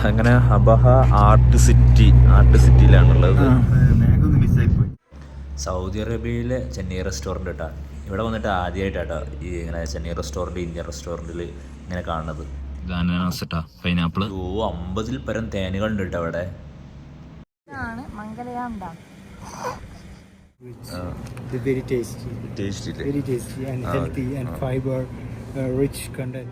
അങ്ങനെ Abha art സിറ്റിയിലാണുള്ളത്. Saudi അറേബ്യയിലെ Chennai restaurant കേട്ടോ. ഇവിടെ വന്നിട്ട് ആദ്യമായിട്ടാട്ടോ ഈ ഇങ്ങനെ ചെന്നൈ റെസ്റ്റോറൻറ്റ്, ഇന്ത്യൻ റെസ്റ്റോറൻറ്റിൽ ഇങ്ങനെ കാണുന്നത്. പൈനാപ്പിൾ 50-ൽ പരം തേനുകളുണ്ട് കേട്ടോ അവിടെ. Very tasty and healthy and fiber rich content.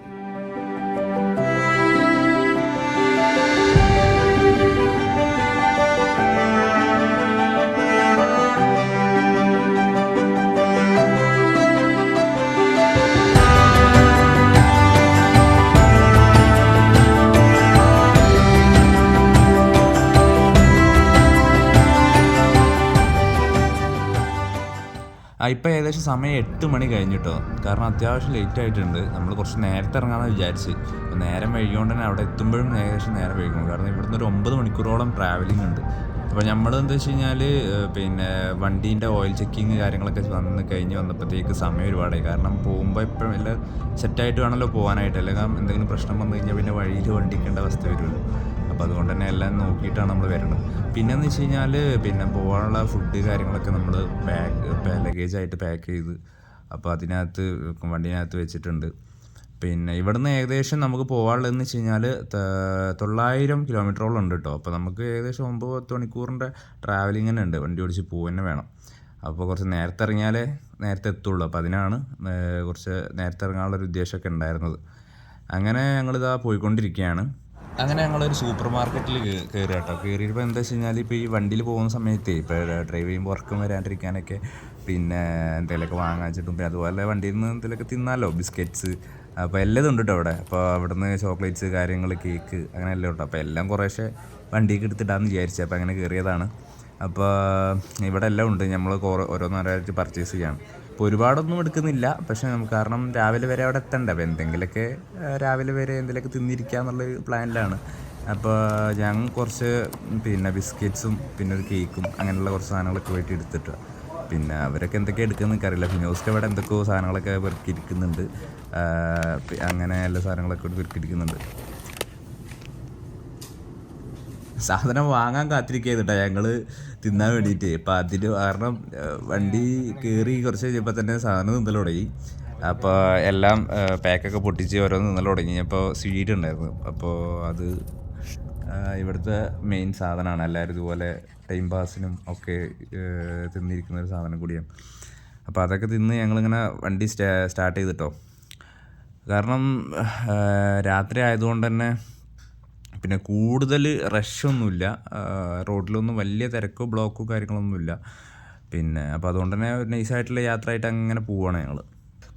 ഇപ്പം ഏകദേശം സമയം 8 മണി കഴിഞ്ഞിട്ടോ. കാരണം അത്യാവശ്യം ലേറ്റ് ആയിട്ടുണ്ട്. നമ്മൾ കുറച്ച് നേരത്തെ ഇറങ്ങാമെന്ന് വിചാരിച്ച്. അപ്പോൾ നേരം വൈകിയോണ്ട് തന്നെ അവിടെ എത്തുമ്പോഴും ഏകദേശം നേരം വൈകും. കാരണം ഇവിടുന്ന് ഒരു 9 മണിക്കൂറോളം ട്രാവലിംഗ് ഉണ്ട്. അപ്പോൾ നമ്മൾ എന്താ വെച്ച് കഴിഞ്ഞാൽ പിന്നെ വണ്ടീൻ്റെ ഓയിൽ ചെക്കിങ് കാര്യങ്ങളൊക്കെ വന്നപ്പോഴത്തേക്ക് സമയം ഒരുപാടായി. കാരണം പോകുമ്പോൾ എപ്പോഴും എല്ലാം സെറ്റായിട്ട് വേണമല്ലോ പോകാനായിട്ട്. അല്ലെങ്കിൽ എന്തെങ്കിലും പ്രശ്നം വന്നു കഴിഞ്ഞാൽ പിന്നെ വഴിയിൽ വണ്ടിക്കേണ്ട അവസ്ഥ വരുമല്ലോ. അപ്പോൾ അതുകൊണ്ട് തന്നെ എല്ലാം നോക്കിയിട്ടാണ് നമ്മൾ വരേണ്ടത്. പിന്നെയെന്ന് വെച്ച് കഴിഞ്ഞാൽ പിന്നെ പോകാനുള്ള ഫുഡ് കാര്യങ്ങളൊക്കെ നമ്മൾ ലഗേജായിട്ട് പാക്ക് ചെയ്ത് അപ്പോൾ അതിനകത്ത് വണ്ടീനകത്ത് വെച്ചിട്ടുണ്ട്. പിന്നെ ഇവിടുന്ന് ഏകദേശം നമുക്ക് പോകാനുള്ളതെന്ന് വെച്ച് കഴിഞ്ഞാൽ 900 കിലോമീറ്ററോളം ഉണ്ട് കേട്ടോ. അപ്പോൾ നമുക്ക് ഏകദേശം 9-10 മണിക്കൂറിൻ്റെ ട്രാവലിംഗ് തന്നെ ഉണ്ട്. വണ്ടി ഓടിച്ച് പോകുക തന്നെ വേണം. അപ്പോൾ കുറച്ച് നേരത്തെ ഇറങ്ങിയാലേ നേരത്തെ എത്തുള്ളൂ. അപ്പോൾ അതിനാണ് കുറച്ച് നേരത്തെ ഇറങ്ങാനുള്ളൊരു ഉദ്ദേശമൊക്കെ ഉണ്ടായിരുന്നത്. അങ്ങനെ ഞങ്ങളിതാ പോയിക്കൊണ്ടിരിക്കുകയാണ്. അങ്ങനെ ഞങ്ങളൊരു സൂപ്പർ മാർക്കറ്റിൽ കയറി കേട്ടോ. കയറിയപ്പോൾ എന്താ വെച്ച് കഴിഞ്ഞാൽ ഇപ്പോൾ ഈ വണ്ടിയിൽ പോകുന്ന സമയത്ത് ഇപ്പോൾ ഡ്രൈവ് ചെയ്യുമ്പോൾ ഉറക്കം വരാണ്ടിരിക്കാനൊക്കെ പിന്നെ എന്തെങ്കിലുമൊക്കെ വാങ്ങാൻ വെച്ചിട്ടും പിന്നെ അതുപോലെ വണ്ടിയിൽ നിന്ന് എന്തെങ്കിലുമൊക്കെ തിന്നാലോ, ബിസ്ക്കറ്റ്സ്, അപ്പോൾ എല്ലാം ഉണ്ട് കേട്ടോ അവിടെ. അപ്പോൾ അവിടെ നിന്ന് ചോക്ലേറ്റ്സ് കാര്യങ്ങൾ, കേക്ക് അങ്ങനെ എല്ലാം ഉണ്ട്. അപ്പോൾ എല്ലാം കുറേശ്ശെ വണ്ടിക്ക് എടുത്തിട്ടാന്ന് വിചാരിച്ചത്. അപ്പോൾ അങ്ങനെ കയറിയതാണ്. അപ്പോൾ ഇവിടെ എല്ലാം ഉണ്ട്. നമ്മൾ ഓരോന്നോരായിട്ട് പർച്ചേസ് ചെയ്യാണ്. ഇപ്പോൾ ഒരുപാടൊന്നും എടുക്കുന്നില്ല. പക്ഷേ നമുക്ക് കാരണം രാവിലെ വരെ അവിടെ എത്തണ്ടേ. അപ്പോൾ എന്തെങ്കിലുമൊക്കെ രാവിലെ വരെ എന്തെങ്കിലുമൊക്കെ തിന്നിരിക്കുക എന്നുള്ളൊരു പ്ലാനിലാണ്. അപ്പോൾ ഞങ്ങൾ കുറച്ച് പിന്നെ ബിസ്ക്കറ്റ്സും പിന്നെ ഒരു കേക്കും അങ്ങനെയുള്ള കുറച്ച് സാധനങ്ങളൊക്കെ പോയിട്ട് എടുത്തിട്ട് പിന്നെ അവരൊക്കെ എന്തൊക്കെ എടുക്കുന്നത് എനിക്കറിയില്ല. ഫിനോസ്ക്ക് അവിടെ എന്തൊക്കെയോ സാധനങ്ങളൊക്കെ പെറുക്കിയിരിക്കുന്നുണ്ട്. അങ്ങനെ എല്ലാ സാധനങ്ങളൊക്കെ പെറുക്കിയിരിക്കുന്നുണ്ട്. സാധനം വാങ്ങാൻ കാത്തിരിക്കുകയായിരുന്നു കേട്ടോ ഞങ്ങൾ തിന്നാൻ വേണ്ടിയിട്ട്. അപ്പം അതിന് കാരണം വണ്ടി കയറി കുറച്ച് കഴിഞ്ഞപ്പോൾ തന്നെ സാധനം നിന്നൽ തുടങ്ങി. അപ്പോൾ എല്ലാം പാക്കൊക്കെ പൊട്ടിച്ച് ഓരോന്ന് നിന്നൽ തുടങ്ങി. അപ്പോൾ സ്വീറ്റ് ഉണ്ടായിരുന്നു. അപ്പോൾ അത് ഇവിടുത്തെ മെയിൻ സാധനമാണ്. എല്ലാവരും ഇതുപോലെ ടൈം പാസിനും ഒക്കെ തിന്നിരിക്കുന്ന ഒരു സാധനം കൂടിയാണ്. അപ്പോൾ അതൊക്കെ തിന്ന് ഞങ്ങളിങ്ങനെ വണ്ടി സ്റ്റാർട്ട് ചെയ്തിട്ടോ. കാരണം രാത്രി ആയതുകൊണ്ട് തന്നെ പിന്നെ കൂടുതൽ റഷൊന്നുമില്ല. റോഡിലൊന്നും വലിയ തിരക്കോ ബ്ലോക്കോ കാര്യങ്ങളൊന്നുമില്ല. പിന്നെ അപ്പോൾ അതുകൊണ്ട് തന്നെ നൈസായിട്ടുള്ള യാത്രയായിട്ട് അങ്ങനെ പോവുകയാണ് ഞങ്ങൾ.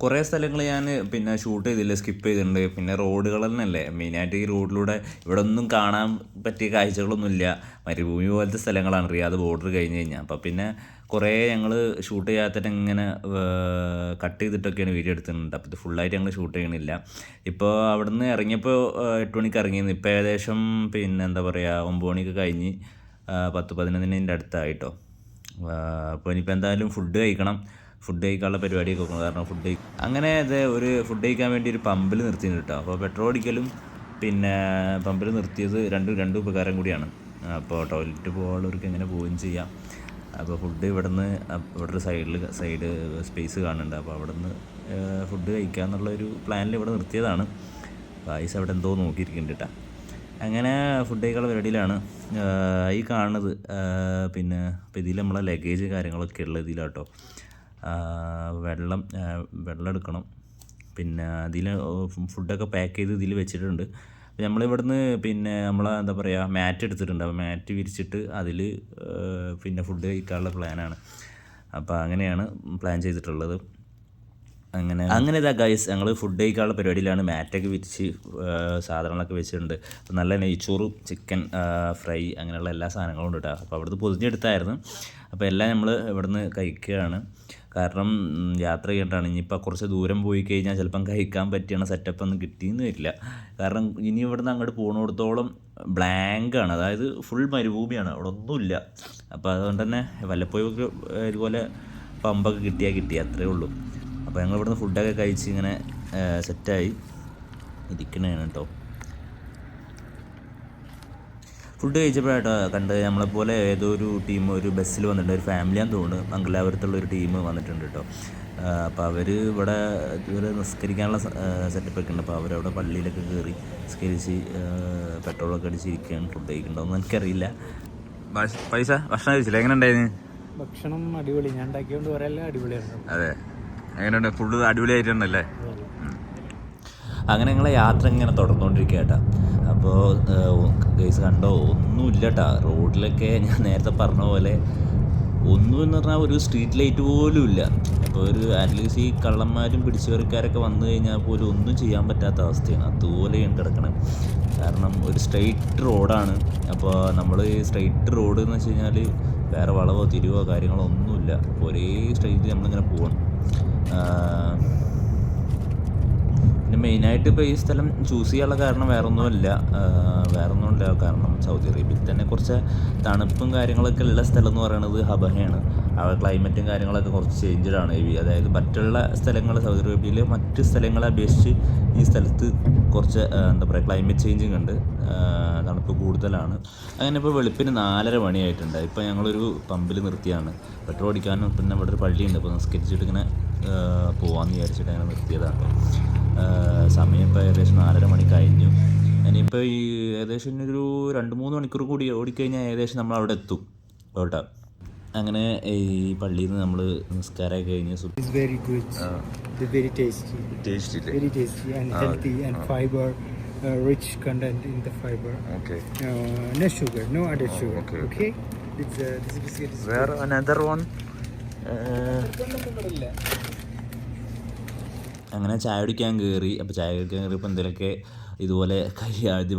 കുറേ സ്ഥലങ്ങൾ ഞാൻ പിന്നെ ഷൂട്ട് ചെയ്തില്ല, സ്കിപ്പ് ചെയ്തിട്ടുണ്ട്. പിന്നെ റോഡുകൾ തന്നെയല്ലേ മെയിനായിട്ട്. ഈ റോഡിലൂടെ ഇവിടെ ഒന്നും കാണാൻ പറ്റിയ കാഴ്ചകളൊന്നുമില്ല. മരുഭൂമി പോലത്തെ സ്ഥലങ്ങളാണ് റിയാദ് ബോർഡർ കഴിഞ്ഞ് കഴിഞ്ഞാൽ. അപ്പോൾ പിന്നെ കുറേ ഞങ്ങൾ ഷൂട്ട് ചെയ്യാത്തിട്ട് ഇങ്ങനെ കട്ട് ചെയ്തിട്ടൊക്കെയാണ് വീഡിയോ എടുത്തിട്ടുണ്ട്. അപ്പോൾ ഇത് ഫുള്ളായിട്ട് ഞങ്ങൾ ഷൂട്ട് ചെയ്യണില്ല. ഇപ്പോൾ അവിടെ നിന്ന് ഇറങ്ങിയപ്പോൾ 8 മണിക്ക് ഇറങ്ങിയിരുന്നു. ഇപ്പോൾ ഏകദേശം പിന്നെ എന്താ പറയുക 9 മണിക്ക് കഴിഞ്ഞ് 10-11 അടുത്തായിട്ടോ. അപ്പോൾ ഇനിയിപ്പോൾ എന്തായാലും ഫുഡ് കഴിക്കാനുള്ള പരിപാടിയൊക്കെ നോക്കണം. കാരണം അങ്ങനെ ഒരു ഫുഡ് കഴിക്കാൻ വേണ്ടി ഒരു പമ്പിൽ നിർത്തിയിട്ടുണ്ട് കേട്ടോ. അപ്പോൾ പെട്രോൾ അടിക്കലും പിന്നെ പമ്പിൽ നിർത്തിയത് രണ്ട് ഉപകാരം കൂടിയാണ്. അപ്പോൾ ടോയ്ലറ്റ് പോകാനുള്ളവർക്ക് എങ്ങനെ പോവുകയും ചെയ്യാം. അപ്പോൾ ഫുഡ് ഇവിടെ ഒരു സൈഡ് സ്പേസ് കാണുന്നുണ്ട്. അപ്പോൾ അവിടെ നിന്ന് ഫുഡ് കഴിക്കുക എന്നുള്ളൊരു പ്ലാനിൽ ഇവിടെ നിർത്തിയതാണ്. പായസം അവിടെ എന്തോ നോക്കിയിരിക്കുന്നുണ്ട് കേട്ടോ. അങ്ങനെ ഫുഡ് കഴിക്കാനുള്ള പരിപാടിയിലാണ് ഈ കാണുന്നത്. പിന്നെ ഇപ്പോൾ ഇതിൽ നമ്മളെ ലഗേജ് കാര്യങ്ങളൊക്കെ ഉള്ള ഇതിലാട്ടോ. വെള്ളം എടുക്കണം. പിന്നെ ഇതിൽ ഫുഡൊക്കെ പാക്ക് ചെയ്ത് ഇതിൽ വെച്ചിട്ടുണ്ട്. അപ്പോൾ നമ്മളിവിടുന്ന് പിന്നെ എന്താ പറയുക മാറ്റ് എടുത്തിട്ടുണ്ട്. അപ്പോൾ മാറ്റ് വിരിച്ചിട്ട് അതിൽ പിന്നെ ഫുഡ് കഴിക്കാനുള്ള പ്ലാനാണ്. അപ്പോൾ അങ്ങനെയാണ് പ്ലാൻ ചെയ്തിട്ടുള്ളത്. അങ്ങനെ ഇതാ ഗൈസ് ഞങ്ങൾ ഫുഡ് കഴിക്കാനുള്ള പരിപാടിയിലാണ്. മാറ്റൊക്കെ വിരിച്ച് സാധനങ്ങളൊക്കെ വെച്ചിട്ടുണ്ട്. അപ്പോൾ നല്ല നെയ്ച്ചോറും ചിക്കൻ ഫ്രൈ അങ്ങനെയുള്ള എല്ലാ സാധനങ്ങളും ഉണ്ട് കേട്ടോ. അപ്പോൾ അവിടുന്ന് പൊതിഞ്ഞെടുത്തായിരുന്നു. അപ്പോൾ എല്ലാം നമ്മൾ ഇവിടുന്ന് കഴിക്കുകയാണ്. കാരണം യാത്ര ചെയ്യേണ്ടതാണ്. ഇനിയിപ്പോൾ കുറച്ച് ദൂരം പോയി കഴിഞ്ഞാൽ ചിലപ്പം കഴിക്കാൻ പറ്റിയാണ് സെറ്റപ്പ് ഒന്നും കിട്ടിയെന്ന് വരില്ല. കാരണം ഇനി ഇവിടുന്ന് അങ്ങോട്ട് പോകുന്നിടത്തോളം ബ്ലാങ്കാണ്. അതായത് ഫുൾ മരുഭൂമിയാണ്, അവിടെ ഒന്നുമില്ല. അപ്പോൾ അതുകൊണ്ട് തന്നെ വല്ലപ്പോഴും ഇതുപോലെ പമ്പൊക്കെ കിട്ടി അത്രേ ഉള്ളൂ. അപ്പോൾ ഞങ്ങൾ ഇവിടുന്ന് ഫുഡൊക്കെ കഴിച്ച് ഇങ്ങനെ സെറ്റായി ഇരിക്കണതാണ് കേട്ടോ. ഫുഡ് കഴിച്ചപ്പോഴാട്ടോ കണ്ട് നമ്മളെപ്പോലെ ഏതോ ഒരു ടീം ഒരു ബസ്സിൽ വന്നിട്ടുണ്ട്, ഒരു ഫാമിലിയാന്ന് തോന്നുന്നു, മംഗലാപുരത്തുള്ളൊരു ടീം വന്നിട്ടുണ്ട് കേട്ടോ. അപ്പോൾ അവർ ഇവിടെ ഇതുവരെ നിസ്കരിക്കാനുള്ള സെറ്റപ്പൊക്കെ ഉണ്ട്. അപ്പോൾ അവരവിടെ പള്ളിയിലൊക്കെ കയറി നിസ്കരിച്ച് പെട്രോളൊക്കെ അടിച്ചിരിക്കുകയാണ്. ഫുഡ് കഴിക്കണ്ടോയെന്ന് എനിക്കറിയില്ല. ഭക്ഷണം കഴിച്ചില്ല, എങ്ങനെ ഉണ്ടായിരുന്നു? ഭക്ഷണം അടിപൊളി, ഞാൻ ഉണ്ടാക്കിയോണ്ട് പറയല്ലേ അടിപൊളിയായിരുന്നു. അതെ, എങ്ങനെയുണ്ട്? ഫുഡ് അടിപൊളിയായിട്ടുണ്ടല്ലേ? അങ്ങനെ ഞങ്ങളെ യാത്ര ഇങ്ങനെ തുടർന്നുകൊണ്ടിരിക്കുക കേട്ടോ. അപ്പോൾ ഗൈസ് കണ്ടോ, ഒന്നുമില്ല കേട്ടോ റോഡിലൊക്കെ. ഞാൻ നേരത്തെ പറഞ്ഞ പോലെ ഒന്നും എന്ന് പറഞ്ഞാൽ ഒരു സ്ട്രീറ്റ് ലൈറ്റ് പോലും ഇല്ല. അപ്പോൾ ഒരു അറ്റ്ലീസ്റ്റ് ഈ കള്ളന്മാരും പിടിച്ചുപറിക്കാരൊക്കെ വന്നു കഴിഞ്ഞാൽ പോലും ഒന്നും ചെയ്യാൻ പറ്റാത്ത അവസ്ഥയാണ്. അതുപോലെയാണ് കിടക്കണം. കാരണം ഒരു സ്ട്രെയിറ്റ് റോഡാണ്. അപ്പോൾ നമ്മൾ ഈ സ്ട്രെയിറ്റ് റോഡ് എന്ന് വെച്ച് കഴിഞ്ഞാൽ വേറെ വളവോ തിരിവോ കാര്യങ്ങളോ ഒന്നുമില്ല. ഒരേ സ്ട്രെയിറ്റ് നമ്മളിങ്ങനെ പോകണം. പിന്നെ മെയിനായിട്ട് ഇപ്പോൾ ഈ സ്ഥലം ചൂസ് ചെയ്യാനുള്ള കാരണം വേറൊന്നുമില്ല. കാരണം സൗദി അറേബ്യയിൽ തന്നെ കുറച്ച് തണുപ്പും കാര്യങ്ങളൊക്കെ ഉള്ള സ്ഥലം എന്ന് പറയുന്നത് ഹബഹയാണ്. അവിടെ ക്ലൈമറ്റും കാര്യങ്ങളൊക്കെ കുറച്ച് ചേഞ്ചഡാണ്. അതായത് മറ്റുള്ള സ്ഥലങ്ങൾ, സൗദി അറേബ്യയിലെ മറ്റ് സ്ഥലങ്ങളെ അപേക്ഷിച്ച് ഈ സ്ഥലത്ത് കുറച്ച് എന്താ പറയുക ക്ലൈമറ്റ് ചേഞ്ചിങ് ഉണ്ട്, തണുപ്പ് കൂടുതലാണ്. അങ്ങനെ ഇപ്പോൾ വെളുപ്പിന് 4:30 മണിയായിട്ടുണ്ട്. ഇപ്പോൾ ഞങ്ങളൊരു പമ്പിൽ നിർത്തിയാണ് പെട്രോൾ അടിക്കാനും. പിന്നെ ഇവിടെ ഒരു പള്ളിയുണ്ട്, അപ്പോൾ നിസ്കരിച്ചിട്ട് ഇങ്ങനെ പോകാമെന്ന് വിചാരിച്ചിട്ട് അങ്ങനെ നിർത്തിയതാണ്. സമയം ഇപ്പോൾ ഏകദേശം 4:30 മണി കഴിഞ്ഞു. ഇനിയിപ്പോൾ ഈ ഏകദേശം ഒരു 2-3 മണിക്കൂർ കൂടി ഓടിക്കഴിഞ്ഞാൽ ഏകദേശം നമ്മൾ അവിടെ എത്തും കേട്ടോ. അങ്ങനെ ഈ പള്ളിയിൽ നിന്ന് നമ്മൾ നിസ്കാരമൊക്കെ കഴിഞ്ഞ് rich content in the fiber. Okay. No sugar, no added sugar. Okay. This biscuit is where another one. അങ്ങനെ ചായ കുടിക്കാൻ കയറി. അപ്പോൾ ചായ കുടിക്കാൻ കയറിയപ്പോൾ എന്തെങ്കിലുമൊക്കെ ഇതുപോലെ